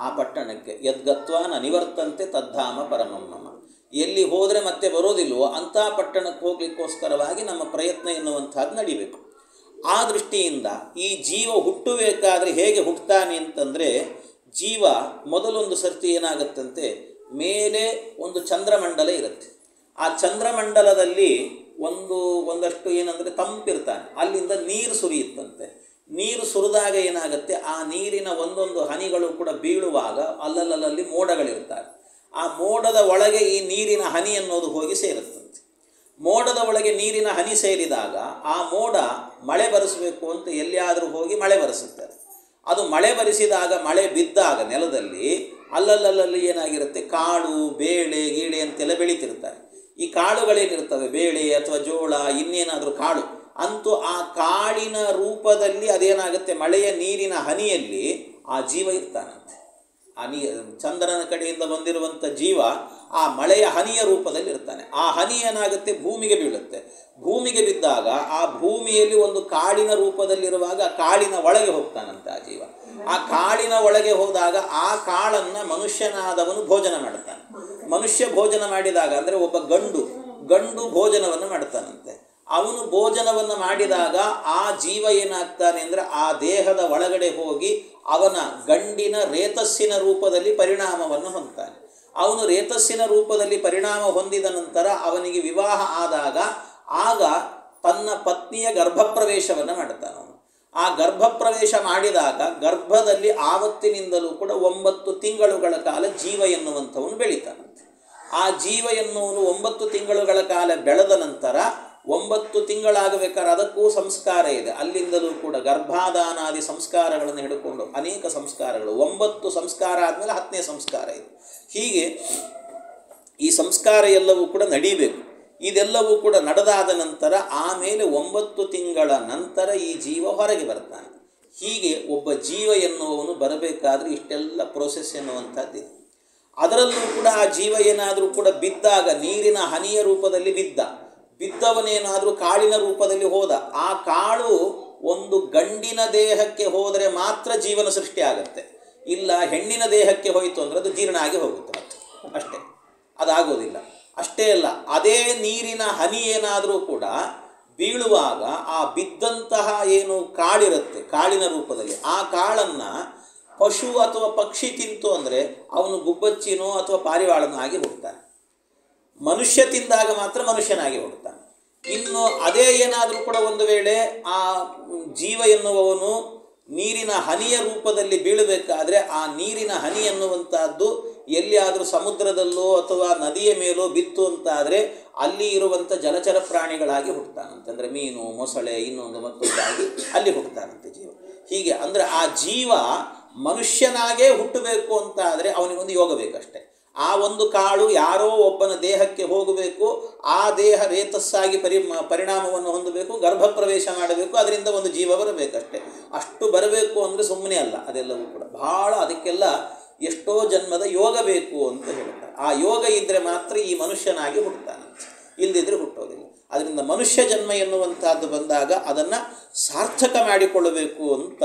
ಆ ಪಟ್ಟಣಕ್ಕೆ. ಯದ್ಗತ್ವಾನ ನಿವರ್ತಂತೆ ತದ್ಧಾಮ ಪರಮಮ್ಮಮ. ಎಲ್ಲಿ ಹೋದರೆ ಮತ್ತೆ ಬರೋದಿಲ್ವೋ ಅಂಥ ಪಟ್ಟಣಕ್ಕೆ ಹೋಗ್ಲಿಕ್ಕೋಸ್ಕರವಾಗಿ ನಮ್ಮ ಪ್ರಯತ್ನ ಎನ್ನುವಂಥದ್ದು ನಡಿಬೇಕು. ಆ ದೃಷ್ಟಿಯಿಂದ ಈ ಜೀವ ಹುಟ್ಟಬೇಕಾದ್ರೆ ಹೇಗೆ ಹುಟ್ಟುತ್ತಾನೆ ಅಂತಂದರೆ, ಜೀವ ಮೊದಲೊಂದು ಸರ್ತಿ ಏನಾಗುತ್ತಂತೆ, ಮೇಲೆ ಒಂದು ಚಂದ್ರಮಂಡಲ ಇರುತ್ತೆ. ಆ ಚಂದ್ರಮಂಡಲದಲ್ಲಿ ಒಂದಷ್ಟು ಏನಂದರೆ ತಂಪಿರ್ತಾನೆ, ಅಲ್ಲಿಂದ ನೀರು ಸುರಿಯುತ್ತಂತೆ. ನೀರು ಸುರಿದಾಗ ಏನಾಗುತ್ತೆ, ಆ ನೀರಿನ ಒಂದೊಂದು ಹನಿಗಳು ಕೂಡ ಬೀಳುವಾಗ ಅಲ್ಲಲ್ಲಿ ಮೋಡಗಳಿರ್ತಾರೆ. ಆ ಮೋಡದ ಒಳಗೆ ಈ ನೀರಿನ ಹನಿ ಅನ್ನೋದು ಹೋಗಿ ಸೇರುತ್ತಂತೆ. ಮೋಡದ ಒಳಗೆ ನೀರಿನ ಹನಿ ಸೇರಿದಾಗ ಆ ಮೋಡ ಮಳೆ ಬರೆಸಬೇಕು ಅಂತ ಎಲ್ಲಿಯಾದರೂ ಹೋಗಿ ಮಳೆ ಬರೆಸುತ್ತಾರೆ. ಅದು ಮಳೆ ಬರೆಸಿದಾಗ ಮಳೆ ಬಿದ್ದಾಗ ನೆಲದಲ್ಲಿ ಅಲ್ಲಲ್ಲಿ ಏನಾಗಿರುತ್ತೆ, ಕಾಳು ಬೇಳೆ ಗೀಳೆ ಅಂತೆಲ್ಲ ಬೆಳೀತಿರ್ತಾರೆ. ಈ ಕಾಳುಗಳೇನಿರ್ತವೆ, ಬೇಳೆ ಅಥವಾ ಜೋಳ ಇನ್ನೇನಾದರೂ ಕಾಳು, ಅಂತೂ ಆ ಕಾಳಿನ ರೂಪದಲ್ಲಿ ಅದೇನಾಗುತ್ತೆ, ಮಳೆಯ ನೀರಿನ ಹನಿಯಲ್ಲಿ ಆ ಜೀವ ಇರ್ತಾನಂತೆ. ಚಂದ್ರನ ಕಡೆಯಿಂದ ಬಂದಿರುವಂಥ ಜೀವ ಆ ಮಳೆಯ ಹನಿಯ ರೂಪದಲ್ಲಿ ಇರ್ತಾನೆ. ಆ ಹನಿ ಏನಾಗುತ್ತೆ, ಭೂಮಿಗೆ ಬೀಳುತ್ತೆ. ಭೂಮಿಗೆ ಬಿದ್ದಾಗ ಆ ಭೂಮಿಯಲ್ಲಿ ಒಂದು ಕಾಳಿನ ರೂಪದಲ್ಲಿರುವಾಗ ಕಾಳಿನ ಒಳಗೆ ಹೋಗ್ತಾನಂತೆ ಆ ಜೀವ. ಆ ಕಾಳಿನ ಒಳಗೆ ಹೋದಾಗ ಆ ಕಾಳನ್ನು ಮನುಷ್ಯನಾದವನು ಭೋಜನ ಮಾಡ್ತಾನೆ. ಮನುಷ್ಯ ಭೋಜನ ಮಾಡಿದಾಗ ಅಂದರೆ ಒಬ್ಬ ಗಂಡು ಭೋಜನವನ್ನು ಮಾಡ್ತಾನಂತೆ. ಅವನು ಭೋಜನವನ್ನು ಮಾಡಿದಾಗ ಆ ಜೀವ ಏನಾಗ್ತಾನೆ ಅಂದರೆ ಆ ದೇಹದ ಒಳಗಡೆ ಹೋಗಿ ಅವನ ಗಂಡಿನ ರೇತಸ್ಸಿನ ರೂಪದಲ್ಲಿ ಪರಿಣಾಮವನ್ನು ಹೊಂದ್ತಾನೆ. ಅವನು ರೇತಸ್ಸಿನ ರೂಪದಲ್ಲಿ ಪರಿಣಾಮ ಹೊಂದಿದ ನಂತರ ಅವನಿಗೆ ವಿವಾಹ ಆದಾಗ ಆಗ ತನ್ನ ಪತ್ನಿಯ ಗರ್ಭಪ್ರವೇಶವನ್ನು ಮಾಡ್ತಾನೆ. ಅವನು ಆ ಗರ್ಭಪ್ರವೇಶ ಮಾಡಿದಾಗ ಗರ್ಭದಲ್ಲಿ ಆವತ್ತಿನಿಂದಲೂ ಕೂಡ 9 ತಿಂಗಳುಗಳ ಕಾಲ ಜೀವ ಎನ್ನುವಂಥವನು ಬೆಳೀತಾನಂತೆ. ಆ ಜೀವ ಎನ್ನುವನು 9 ತಿಂಗಳುಗಳ ಕಾಲ ಬೆಳೆದ ನಂತರ 9 ತಿಂಗಳಾಗಬೇಕಾದ್ರೆ ಅದಕ್ಕೂ ಸಂಸ್ಕಾರ ಇದೆ. ಅಲ್ಲಿಂದಲೂ ಕೂಡ ಗರ್ಭಾಧಾನಾದಿ ಸಂಸ್ಕಾರಗಳನ್ನು ಹಿಡ್ಕೊಂಡು ಅನೇಕ ಸಂಸ್ಕಾರಗಳು, 9 ಸಂಸ್ಕಾರ ಆದಮೇಲೆ 10ನೇ ಸಂಸ್ಕಾರ ಇದೆ. ಹೀಗೆ ಈ ಸಂಸ್ಕಾರ ಎಲ್ಲವೂ ಕೂಡ ನಡೀಬೇಕು. ಇದೆಲ್ಲವೂ ಕೂಡ ನಡೆದಾದ ನಂತರ ಆಮೇಲೆ 9 ತಿಂಗಳ ನಂತರ ಈ ಜೀವ ಹೊರಗೆ ಬರ್ತಾನೆ. ಹೀಗೆ ಒಬ್ಬ ಜೀವ ಎನ್ನುವವನು ಬರಬೇಕಾದ್ರೆ ಇಷ್ಟೆಲ್ಲ ಪ್ರೋಸೆಸ್ ಎನ್ನುವಂಥದ್ದಿದೆ. ಅದರಲ್ಲೂ ಕೂಡ ಆ ಜೀವ ಏನಾದರೂ ಕೂಡ ಬಿದ್ದಾಗ ನೀರಿನ ಹನಿಯ ರೂಪದಲ್ಲಿ ಬಿದ್ದವನೇನಾದರೂ ಕಾಳಿನ ರೂಪದಲ್ಲಿ ಹೋದ, ಆ ಕಾಳು ಒಂದು ಗಂಡಿನ ದೇಹಕ್ಕೆ ಹೋದರೆ ಮಾತ್ರ ಜೀವನ ಸೃಷ್ಟಿ ಆಗುತ್ತೆ. ಇಲ್ಲ ಹೆಣ್ಣಿನ ದೇಹಕ್ಕೆ ಹೋಯಿತು ಅಂದರೆ ಅದು ಜೀರ್ಣ ಆಗಿ ಹೋಗುತ್ತೆ ಅಷ್ಟೇ, ಅದಾಗೋದಿಲ್ಲ. ಅಷ್ಟೇ ಅಲ್ಲ, ಅದೇ ನೀರಿನ ಹನಿ ಏನಾದರೂ ಕೂಡ ಬೀಳುವಾಗ ಆ ಬಿದ್ದಂತಹ ಏನು ಕಾಳಿರುತ್ತೆ ಕಾಳಿನ ರೂಪದಲ್ಲಿ, ಆ ಕಾಳನ್ನು ಪಶು ಅಥವಾ ಪಕ್ಷಿ ತಿಂತು ಅಂದರೆ ಅವನು ಗುಬ್ಬಚ್ಚಿನೋ ಅಥವಾ ಪಾರಿವಾಳನೋ ಆಗಿ ಹೋಗ್ತಾನೆ. ಮನುಷ್ಯ ತಿಂದಾಗ ಮಾತ್ರ ಮನುಷ್ಯನಾಗಿ ಹೋಗ್ತಾನೆ. ಇನ್ನು ಅದೇ ಏನಾದರೂ ಕೂಡ ಒಂದು ವೇಳೆ ಆ ಜೀವ ಎನ್ನುವವನು ನೀರಿನ ಹನಿಯ ರೂಪದಲ್ಲಿ ಬೀಳಬೇಕಾದ್ರೆ ಆ ನೀರಿನ ಹನಿ ಎನ್ನುವಂಥದ್ದು ಎಲ್ಲಿಯಾದರೂ ಸಮುದ್ರದಲ್ಲೋ ಅಥವಾ ನದಿಯ ಮೇಲೋ ಬಿತ್ತು ಅಂತಾದರೆ ಅಲ್ಲಿ ಇರುವಂಥ ಜಲಚರ ಪ್ರಾಣಿಗಳಾಗಿ ಹುಟ್ಟುತ್ತಾನಂತಂದರೆ ಮೀನು, ಮೊಸಳೆ, ಇನ್ನೊಂದು ಮತ್ತೊಂದಾಗಿ ಅಲ್ಲಿ ಹುಟ್ಟುತ್ತಾನಂತೆ ಜೀವ. ಹೀಗೆ ಅಂದರೆ ಆ ಜೀವ ಮನುಷ್ಯನಾಗೇ ಹುಟ್ಟಬೇಕು ಅಂತ ಆದರೆ ಅವನಿಗೊಂದು ಯೋಗ ಬೇಕಷ್ಟೆ. ಆ ಒಂದು ಕಾಳು ಯಾರೋ ಒಬ್ಬನ ದೇಹಕ್ಕೆ ಹೋಗಬೇಕು, ಆ ದೇಹ ರೇತಸ್ಸಾಗಿ ಪರಿಣಾಮವನ್ನು ಹೊಂದಬೇಕು, ಗರ್ಭಪ್ರವೇಶ ಮಾಡಬೇಕು, ಅದರಿಂದ ಒಂದು ಜೀವ ಬರಬೇಕಷ್ಟೆ. ಅಷ್ಟು ಬರಬೇಕು ಅಂದರೆ ಸುಮ್ಮನೆ ಅಲ್ಲ, ಅದೆಲ್ಲವೂ ಕೂಡ ಬಹಳ ಅದಕ್ಕೆಲ್ಲ ಎಷ್ಟೋ ಜನ್ಮದ ಯೋಗ ಬೇಕು ಅಂತ ಹೇಳ್ತಾರೆ. ಆ ಯೋಗ ಇದ್ದರೆ ಮಾತ್ರ ಈ ಮನುಷ್ಯನಾಗಿ ಹುಟ್ಟುತ್ತಾನೆ, ಇಲ್ಲದಿದ್ದರೆ ಹುಟ್ಟೋದಿಲ್ಲ. ಅದರಿಂದ ಮನುಷ್ಯ ಜನ್ಮ ಎನ್ನುವಂಥದ್ದು ಬಂದಾಗ ಅದನ್ನು ಸಾರ್ಥಕ ಮಾಡಿಕೊಳ್ಳಬೇಕು ಅಂತ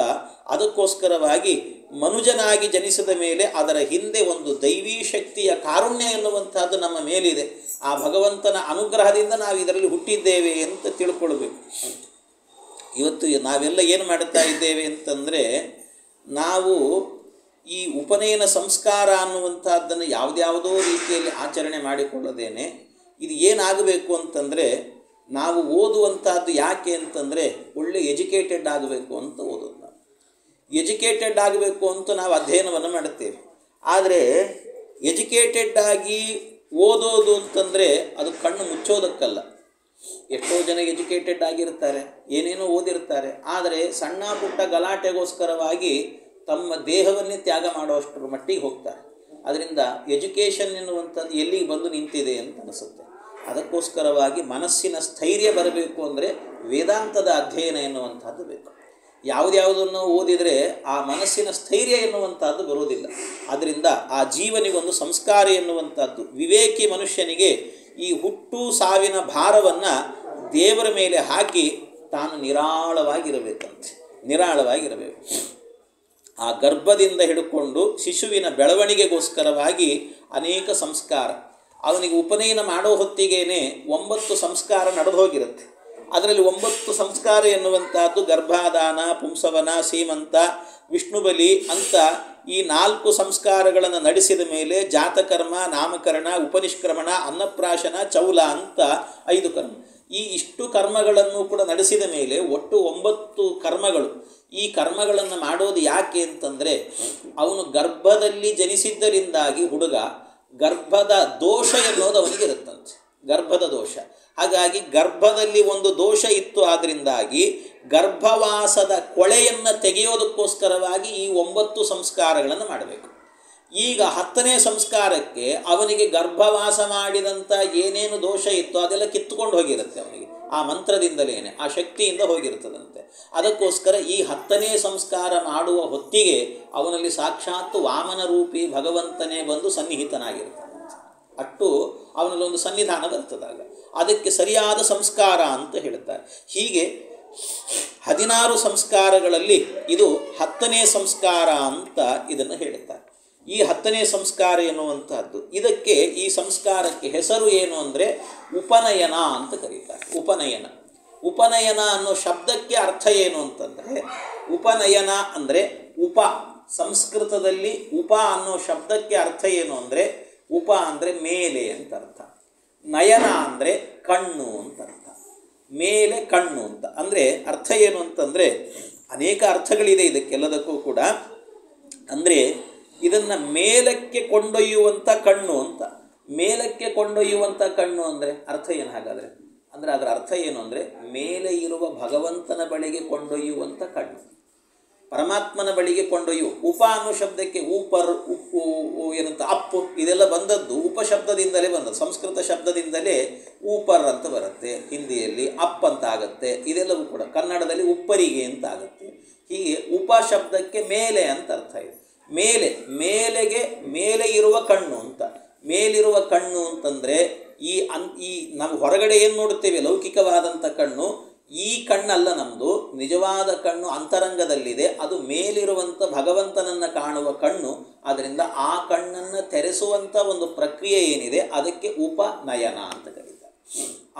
ಅದಕ್ಕೋಸ್ಕರವಾಗಿ ಮನುಜನಾಗಿ ಜನಿಸಿದ ಮೇಲೆ ಅದರ ಹಿಂದೆ ಒಂದು ದೈವೀ ಶಕ್ತಿಯ ಕಾರುಣ್ಯ ಎನ್ನುವಂಥದ್ದು ನಮ್ಮ ಮೇಲಿದೆ. ಆ ಭಗವಂತನ ಅನುಗ್ರಹದಿಂದ ನಾವು ಇದರಲ್ಲಿ ಹುಟ್ಟಿದ್ದೇವೆ ಅಂತ ತಿಳ್ಕೊಳ್ಬೇಕು. ಇವತ್ತು ನಾವೆಲ್ಲ ಏನು ಮಾಡುತ್ತಾ ಇದ್ದೇವೆ ಅಂತಂದರೆ, ನಾವು ಈ ಉಪನಯನ ಸಂಸ್ಕಾರ ಅನ್ನುವಂಥದ್ದನ್ನು ಯಾವುದ್ಯಾವುದೋ ರೀತಿಯಲ್ಲಿ ಆಚರಣೆ ಮಾಡಿಕೊಳ್ಳದೇನೆ ಇದು ಏನಾಗಬೇಕು ಅಂತಂದರೆ, ನಾವು ಓದುವಂಥದ್ದು ಯಾಕೆ ಅಂತಂದರೆ ಒಳ್ಳೆ ಎಜುಕೇಟೆಡ್ ಆಗಬೇಕು ಅಂತ ಓದೋದು. ನಾವು ಎಜುಕೇಟೆಡ್ ಆಗಬೇಕು ಅಂತ ನಾವು ಅಧ್ಯಯನವನ್ನು ಮಾಡುತ್ತೇವೆ. ಆದರೆ ಎಜುಕೇಟೆಡ್ ಆಗಿ ಓದೋದು ಅಂತಂದರೆ ಅದು ಕಣ್ಣು ಮುಚ್ಚೋದಕ್ಕಲ್ಲ. ಎಷ್ಟೋ ಜನ ಎಜುಕೇಟೆಡ್ ಆಗಿರ್ತಾರೆ, ಏನೇನೋ ಓದಿರ್ತಾರೆ, ಆದರೆ ಸಣ್ಣ ಪುಟ್ಟ ಗಲಾಟೆಗೋಸ್ಕರವಾಗಿ ತಮ್ಮ ದೇಹವನ್ನೇ ತ್ಯಾಗ ಮಾಡುವಷ್ಟರ ಮಟ್ಟಿಗೆ ಹೋಗ್ತಾರೆ. ಅದರಿಂದ ಎಜುಕೇಷನ್ ಎನ್ನುವಂಥದ್ದು ಎಲ್ಲಿಗೆ ಬಂದು ನಿಂತಿದೆ ಅಂತ ಅನಿಸುತ್ತೆ. ಅದಕ್ಕೋಸ್ಕರವಾಗಿ ಮನಸ್ಸಿನ ಸ್ಥೈರ್ಯ ಬರಬೇಕು ಅಂದರೆ ವೇದಾಂತದ ಅಧ್ಯಯನ ಎನ್ನುವಂಥದ್ದು ಬೇಕು. ಯಾವುದ್ಯಾವುದನ್ನು ಓದಿದರೆ ಆ ಮನಸ್ಸಿನ ಸ್ಥೈರ್ಯ ಎನ್ನುವಂಥದ್ದು ಬರುವುದಿಲ್ಲ. ಆದ್ದರಿಂದ ಆ ಜೀವನಿಗೊಂದು ಸಂಸ್ಕಾರ ಎನ್ನುವಂಥದ್ದು, ವಿವೇಕಿ ಮನುಷ್ಯನಿಗೆ ಈ ಹುಟ್ಟು ಸಾವಿನ ಭಾರವನ್ನು ದೇವರ ಮೇಲೆ ಹಾಕಿ ತಾನು ನಿರಾಳವಾಗಿರಬೇಕಂತೆ, ನಿರಾಳವಾಗಿರಬೇಕು. ಆ ಗರ್ಭದಿಂದ ಹಿಡ್ಕೊಂಡು ಶಿಶುವಿನ ಬೆಳವಣಿಗೆಗೋಸ್ಕರವಾಗಿ ಅನೇಕ ಸಂಸ್ಕಾರ. ಅವನಿಗೆ ಉಪನಯನ ಮಾಡೋ ಹೊತ್ತಿಗೇನೆ 9 ಸಂಸ್ಕಾರ ನಡೆದು ಹೋಗಿರುತ್ತೆ. ಅದರಲ್ಲಿ 9 ಸಂಸ್ಕಾರ ಎನ್ನುವಂಥದ್ದು ಗರ್ಭಾಧಾನ, ಪುಂಸವನ, ಸೀಮಂತ, ವಿಷ್ಣುಬಲಿ ಅಂತ ಈ 4 ಸಂಸ್ಕಾರಗಳನ್ನು ನಡೆಸಿದ ಮೇಲೆ ಜಾತಕರ್ಮ, ನಾಮಕರಣ, ಉಪನಿಷ್ಕ್ರಮಣ, ಅನ್ನಪ್ರಾಶನ, ಚೌಲ ಅಂತ 5 ಕರ್ಮ. ಈ ಇಷ್ಟು ಕರ್ಮಗಳನ್ನು ಕೂಡ ನಡೆಸಿದ ಮೇಲೆ ಒಟ್ಟು 9 ಕರ್ಮಗಳು. ಈ ಕರ್ಮಗಳನ್ನು ಮಾಡೋದು ಯಾಕೆ ಅಂತಂದರೆ, ಅವನು ಗರ್ಭದಲ್ಲಿ ಜನಿಸಿದ್ದರಿಂದಾಗಿ ಹುಡುಗ ಗರ್ಭದ ದೋಷ ಎನ್ನುವುದು ಅವನಿಗಿರುತ್ತಂತೆ, ಗರ್ಭದ ದೋಷ. ಹಾಗಾಗಿ ಗರ್ಭದಲ್ಲಿ ಒಂದು ದೋಷ ಇತ್ತು, ಆದ್ದರಿಂದಾಗಿ ಗರ್ಭವಾಸದ ಕೊಳೆಯನ್ನು ತೆಗೆಯೋದಕ್ಕೋಸ್ಕರವಾಗಿ ಈ 9 ಸಂಸ್ಕಾರಗಳನ್ನು ಮಾಡಬೇಕು. ಈಗ 10ನೇ ಸಂಸ್ಕಾರಕ್ಕೆ ಅವನಿಗೆ ಗರ್ಭವಾಸ ಮಾಡಿದಂಥ ಏನೇನು ದೋಷ ಇತ್ತು ಅದೆಲ್ಲ ಕಿತ್ತುಕೊಂಡು ಹೋಗಿರುತ್ತೆ. ಅವನಿಗೆ ಆ ಮಂತ್ರದಿಂದಲೇ ಆ ಶಕ್ತಿಯಿಂದ ಹೋಗಿರ್ತದಂತೆ. ಅದಕ್ಕೋಸ್ಕರ ಈ 10ನೇ ಸಂಸ್ಕಾರ ಮಾಡುವ ಹೊತ್ತಿಗೆ ಅವನಲ್ಲಿ ಸಾಕ್ಷಾತ್ ವಾಮನ ರೂಪಿ ಭಗವಂತನೇ ಬಂದು ಸನ್ನಿಹಿತನಾಗಿರ್ತಾನೆ. ಅಷ್ಟು ಅವನಲ್ಲೊಂದು ಸನ್ನಿಧಾನ ಬರ್ತದಾಗ ಅದಕ್ಕೆ ಸರಿಯಾದ ಸಂಸ್ಕಾರ ಅಂತ ಹೇಳ್ತಾರೆ. ಹೀಗೆ 16 ಸಂಸ್ಕಾರಗಳಲ್ಲಿ ಇದು 10ನೇ ಸಂಸ್ಕಾರ ಅಂತ ಇದನ್ನು ಹೇಳುತ್ತಾರೆ. ಈ 10ನೇ ಸಂಸ್ಕಾರ ಎನ್ನುವಂತಹದ್ದು, ಇದಕ್ಕೆ ಈ ಸಂಸ್ಕಾರಕ್ಕೆ ಹೆಸರು ಏನು ಅಂದರೆ ಉಪನಯನ ಅಂತ ಕರೀತಾರೆ. ಉಪನಯನ. ಉಪನಯನ ಅನ್ನೋ ಶಬ್ದಕ್ಕೆ ಅರ್ಥ ಏನು ಅಂತಂದರೆ, ಉಪನಯನ ಅಂದರೆ ಉಪ, ಸಂಸ್ಕೃತದಲ್ಲಿ ಉಪ ಅನ್ನೋ ಶಬ್ದಕ್ಕೆ ಅರ್ಥ ಏನು ಅಂದರೆ, ಉಪ ಅಂದರೆ ಮೇಲೆ ಅಂತ ಅರ್ಥ, ನಯನ ಅಂದರೆ ಕಣ್ಣು ಅಂತ ಅರ್ಥ, ಮೇಲೆ ಕಣ್ಣು ಅಂತ. ಅಂದರೆ ಅರ್ಥ ಏನು ಅಂತಂದರೆ ಅನೇಕ ಅರ್ಥಗಳಿದೆ ಇದಕ್ಕೆಲ್ಲದಕ್ಕೂ ಕೂಡ. ಅಂದರೆ ಇದನ್ನು ಮೇಲಕ್ಕೆ ಕೊಂಡೊಯ್ಯುವಂಥ ಕಣ್ಣು ಅಂತ. ಮೇಲಕ್ಕೆ ಕೊಂಡೊಯ್ಯುವಂಥ ಕಣ್ಣು ಅಂದರೆ ಅರ್ಥ ಏನು ಹಾಗಾದರೆ? ಅಂದರೆ ಅದರ ಅರ್ಥ ಏನು ಅಂದರೆ ಮೇಲೆ ಇರುವ ಭಗವಂತನ ಬಳಿಗೆ ಕೊಂಡೊಯ್ಯುವಂಥ ಕಣ್ಣು, ಪರಮಾತ್ಮನ ಬಳಿಗೆ ಕೊಂಡೊಯ್ಯು. ಉಪ ಅನ್ನೋ ಶಬ್ದಕ್ಕೆ ಊಪರ್, ಉಪ್ಪು, ಏನಂತ ಅಪ್ಪು, ಇದೆಲ್ಲ ಬಂದದ್ದು ಉಪಶಬ್ದದಿಂದಲೇ ಬಂದದ್ದು. ಸಂಸ್ಕೃತ ಶಬ್ದದಿಂದಲೇ ಊಪರ್ ಅಂತ ಬರುತ್ತೆ, ಹಿಂದಿಯಲ್ಲಿ ಅಪ್ ಅಂತ ಆಗುತ್ತೆ. ಇದೆಲ್ಲವೂ ಕೂಡ ಕನ್ನಡದಲ್ಲಿ ಉಪ್ಪರಿಗೆ ಅಂತ ಆಗುತ್ತೆ. ಹೀಗೆ ಉಪ ಶಬ್ದಕ್ಕೆ ಮೇಲೆ ಅಂತ ಅರ್ಥ ಇದೆ. ಮೇಲೆ, ಮೇಲೆಗೆ ಮೇಲೆ ಇರುವ ಕಣ್ಣು ಅಂತ. ಮೇಲಿರುವ ಕಣ್ಣು ಅಂತಂದರೆ ಈ ನಾವು ಹೊರಗಡೆ ಏನು ನೋಡುತ್ತೇವೆ ಲೌಕಿಕವಾದಂಥ ಕಣ್ಣು, ಈ ಕಣ್ಣಲ್ಲ ನಮ್ಮದು. ನಿಜವಾದ ಕಣ್ಣು ಅಂತರಂಗದಲ್ಲಿದೆ, ಅದು ಮೇಲಿರುವಂಥ ಭಗವಂತನನ್ನು ಕಾಣುವ ಕಣ್ಣು. ಆದ್ದರಿಂದ ಆ ಕಣ್ಣನ್ನು ತೆರೆಸುವಂಥ ಒಂದು ಪ್ರಕ್ರಿಯೆ ಏನಿದೆ ಅದಕ್ಕೆ ಉಪನಯನ ಅಂತ ಕರೀತಾರೆ.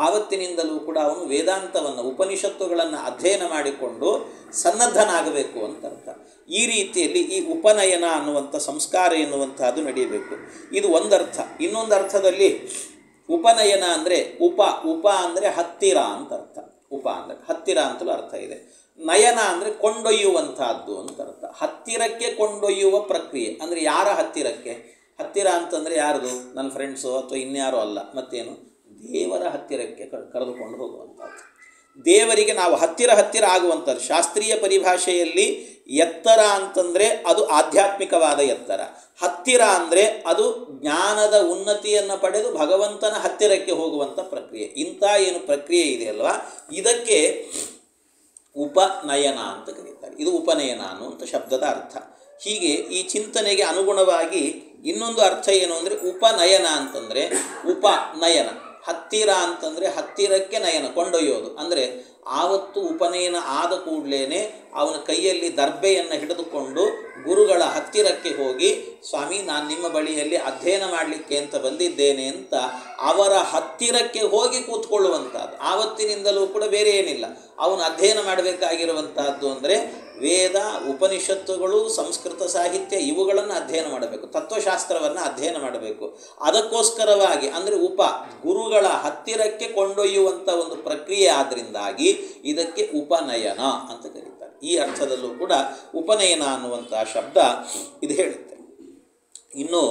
ಆವತ್ತಿನಿಂದಲೂ ಕೂಡ ಅವನು ವೇದಾಂತವನ್ನು, ಉಪನಿಷತ್ತುಗಳನ್ನು ಅಧ್ಯಯನ ಮಾಡಿಕೊಂಡು ಸನ್ನದ್ಧನಾಗಬೇಕು ಅಂತ ಅರ್ಥ. ಈ ರೀತಿಯಲ್ಲಿ ಈ ಉಪನಯನ ಅನ್ನುವಂಥ ಸಂಸ್ಕಾರ ಎನ್ನುವಂಥದ್ದು ನಡೆಯಬೇಕು. ಇದು ಒಂದರ್ಥ. ಇನ್ನೊಂದು ಅರ್ಥದಲ್ಲಿ ಉಪನಯನ ಅಂದರೆ ಉಪ ಅಂದರೆ ಹತ್ತಿರ ಅಂತ ಅರ್ಥ. ಉಪ ಅಂದರೆ ಹತ್ತಿರ ಅಂತಲೂ ಅರ್ಥ ಇದೆ. ನಯನ ಅಂದರೆ ಕೊಂಡೊಯ್ಯುವಂಥದ್ದು ಅಂತ ಅರ್ಥ. ಹತ್ತಿರಕ್ಕೆ ಕೊಂಡೊಯ್ಯುವ ಪ್ರಕ್ರಿಯೆ ಅಂದರೆ ಯಾರ ಹತ್ತಿರಕ್ಕೆ? ಹತ್ತಿರ ಅಂತಂದರೆ ಯಾರ್ದು? ನನ್ನ ಫ್ರೆಂಡ್ಸು ಅಥವಾ ಇನ್ಯಾರೋ ಅಲ್ಲ, ಮತ್ತೇನು? ದೇವರ ಹತ್ತಿರಕ್ಕೆ ಕರೆದುಕೊಂಡು ಹೋಗುವಂಥದ್ದು. ದೇವರಿಗೆ ನಾವು ಹತ್ತಿರ ಆಗುವಂಥದ್ದು. ಶಾಸ್ತ್ರೀಯ ಪರಿಭಾಷೆಯಲ್ಲಿ ಎತ್ತರ ಅಂತಂದರೆ ಅದು ಆಧ್ಯಾತ್ಮಿಕವಾದ ಎತ್ತರ. ಹತ್ತಿರ ಅಂದರೆ ಅದು ಜ್ಞಾನದ ಉನ್ನತಿಯನ್ನು ಪಡೆದು ಭಗವಂತನ ಹತ್ತಿರಕ್ಕೆ ಹೋಗುವಂಥ ಪ್ರಕ್ರಿಯೆ. ಇಂಥ ಏನು ಪ್ರಕ್ರಿಯೆ ಇದೆಯಲ್ವ, ಇದಕ್ಕೆ ಉಪನಯನ ಅಂತ ಕರೀತಾರೆ. ಇದು ಉಪನಯನ ಅನ್ನುವಂಥ ಶಬ್ದದ ಅರ್ಥ. ಹೀಗೆ ಈ ಚಿಂತನೆಗೆ ಅನುಗುಣವಾಗಿ ಇನ್ನೊಂದು ಅರ್ಥ ಏನು ಅಂದರೆ ಉಪನಯನ ಅಂತಂದರೆ ಉಪನಯನ. ಹತ್ತಿರ ಅಂತಂದರೆ ಹತ್ತಿರಕ್ಕೆ ನಯನ, ಕೊಂಡೊಯ್ಯೋದು. ಅಂದರೆ ಆವತ್ತು ಉಪನಯನ ಆದ ಕೂಡಲೇ ಅವನ ಕೈಯಲ್ಲಿ ದರ್ಬೆಯನ್ನು ಹಿಡಿದುಕೊಂಡು ಗುರುಗಳ ಹತ್ತಿರಕ್ಕೆ ಹೋಗಿ, ಸ್ವಾಮಿ ನಾನು ನಿಮ್ಮ ಬಳಿಯಲ್ಲಿ ಅಧ್ಯಯನ ಮಾಡಲಿಕ್ಕೆ ಅಂತ ಬಂದಿದ್ದೇನೆ ಅಂತ ಅವರ ಹತ್ತಿರಕ್ಕೆ ಹೋಗಿ ಕೂತ್ಕೊಳ್ಳುವಂಥದ್ದು. ಆವತ್ತಿನಿಂದಲೂ ಕೂಡ ಬೇರೆ ಏನಿಲ್ಲ. ಅವನು ಅಧ್ಯಯನ ಮಾಡಬೇಕಾಗಿರುವಂತಹದ್ದು ಅಂದರೆ ವೇದ, ಉಪನಿಷತ್ತುಗಳು, ಸಂಸ್ಕೃತ ಸಾಹಿತ್ಯ ಇವುಗಳನ್ನು ಅಧ್ಯಯನ ಮಾಡಬೇಕು, ತತ್ವಶಾಸ್ತ್ರವನ್ನು ಅಧ್ಯಯನ ಮಾಡಬೇಕು. ಅದಕ್ಕೋಸ್ಕರವಾಗಿ ಅಂದರೆ ಗುರುಗಳ ಹತ್ತಿರಕ್ಕೆ ಕೊಂಡೊಯ್ಯುವಂಥ ಒಂದು ಪ್ರಕ್ರಿಯೆ ಆದ್ದರಿಂದಾಗಿ ಇದಕ್ಕೆ ಉಪನಯನ ಅಂತ ಕರೀತಾರೆ. ಈ ಅರ್ಥದಲ್ಲೂ ಕೂಡ ಉಪನಯನ ಅನ್ನುವಂಥ ಶಬ್ದ ಇದು ಹೇಳುತ್ತೆ. ಇನ್ನು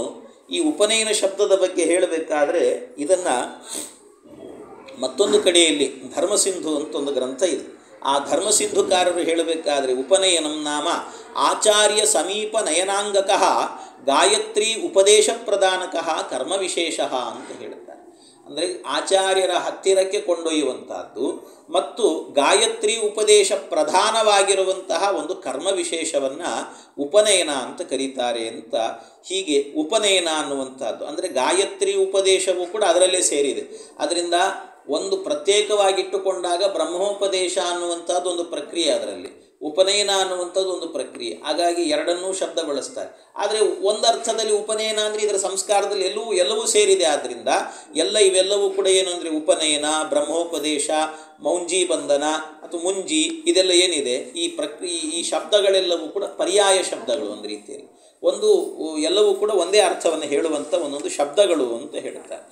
ಈ ಉಪನಯನ ಶಬ್ದದ ಬಗ್ಗೆ ಹೇಳಬೇಕಾದ್ರೆ ಇದನ್ನು ಮತ್ತೊಂದು ಕಡೆಯಲ್ಲಿ ಧರ್ಮಸಿಂಧು ಅಂತ ಒಂದು ಗ್ರಂಥ ಇದೆ. ಆ ಧರ್ಮಸಿಂಧುಕಾರರು ಹೇಳಬೇಕಾದ್ರೆ ಉಪನಯನಂ ನಾಮ ಆಚಾರ್ಯ ಸಮೀಪ ನಯನಾಂಗಕಃ ಗಾಯತ್ರಿ ಉಪದೇಶ ಪ್ರದಾನಕಃ ಕರ್ಮ ವಿಶೇಷ ಅಂತ ಹೇಳುತ್ತಾರೆ. ಅಂದರೆ ಆಚಾರ್ಯರ ಹತ್ತಿರಕ್ಕೆ ಕೊಂಡೊಯ್ಯುವಂತಹದ್ದು ಮತ್ತು ಗಾಯತ್ರಿ ಉಪದೇಶ ಪ್ರಧಾನವಾಗಿರುವಂತಹ ಒಂದು ಕರ್ಮ ವಿಶೇಷವನ್ನು ಉಪನಯನ ಅಂತ ಕರೀತಾರೆ ಅಂತ. ಹೀಗೆ ಉಪನಯನ ಅನ್ನುವಂಥದ್ದು ಅಂದರೆ ಗಾಯತ್ರಿ ಉಪದೇಶವೂ ಕೂಡ ಅದರಲ್ಲೇ ಸೇರಿದೆ. ಅದರಿಂದ ಒಂದು ಪ್ರತ್ಯೇಕವಾಗಿಟ್ಟುಕೊಂಡಾಗ ಬ್ರಹ್ಮೋಪದೇಶ ಅನ್ನುವಂಥದ್ದು ಒಂದು ಪ್ರಕ್ರಿಯೆ, ಅದರಲ್ಲಿ ಉಪನಯನ ಅನ್ನುವಂಥದ್ದು ಒಂದು ಪ್ರಕ್ರಿಯೆ. ಹಾಗಾಗಿ ಎರಡನ್ನೂ ಶಬ್ದ ಬಳಸ್ತಾರೆ. ಆದರೆ ಒಂದು ಅರ್ಥದಲ್ಲಿ ಉಪನಯನ ಅಂದರೆ ಇದರ ಸಂಸ್ಕಾರದಲ್ಲಿ ಎಲ್ಲವೂ ಸೇರಿದೆ. ಆದ್ದರಿಂದ ಇವೆಲ್ಲವೂ ಕೂಡ ಏನು ಅಂದರೆ ಉಪನಯನ, ಬ್ರಹ್ಮೋಪದೇಶ, ಮೌಂಜಿ ಬಂಧನ ಅಥವಾ ಮುಂಜಿ ಇದೆಲ್ಲ ಏನಿದೆ ಈ ಶಬ್ದಗಳೆಲ್ಲವೂ ಕೂಡ ಪರ್ಯಾಯ ಶಬ್ದಗಳು. ಒಂದು ರೀತಿಯಲ್ಲಿ ಎಲ್ಲವೂ ಕೂಡ ಒಂದೇ ಅರ್ಥವನ್ನು ಹೇಳುವಂಥ ಒಂದೊಂದು ಶಬ್ದಗಳು ಅಂತ ಹೇಳ್ತಾರೆ.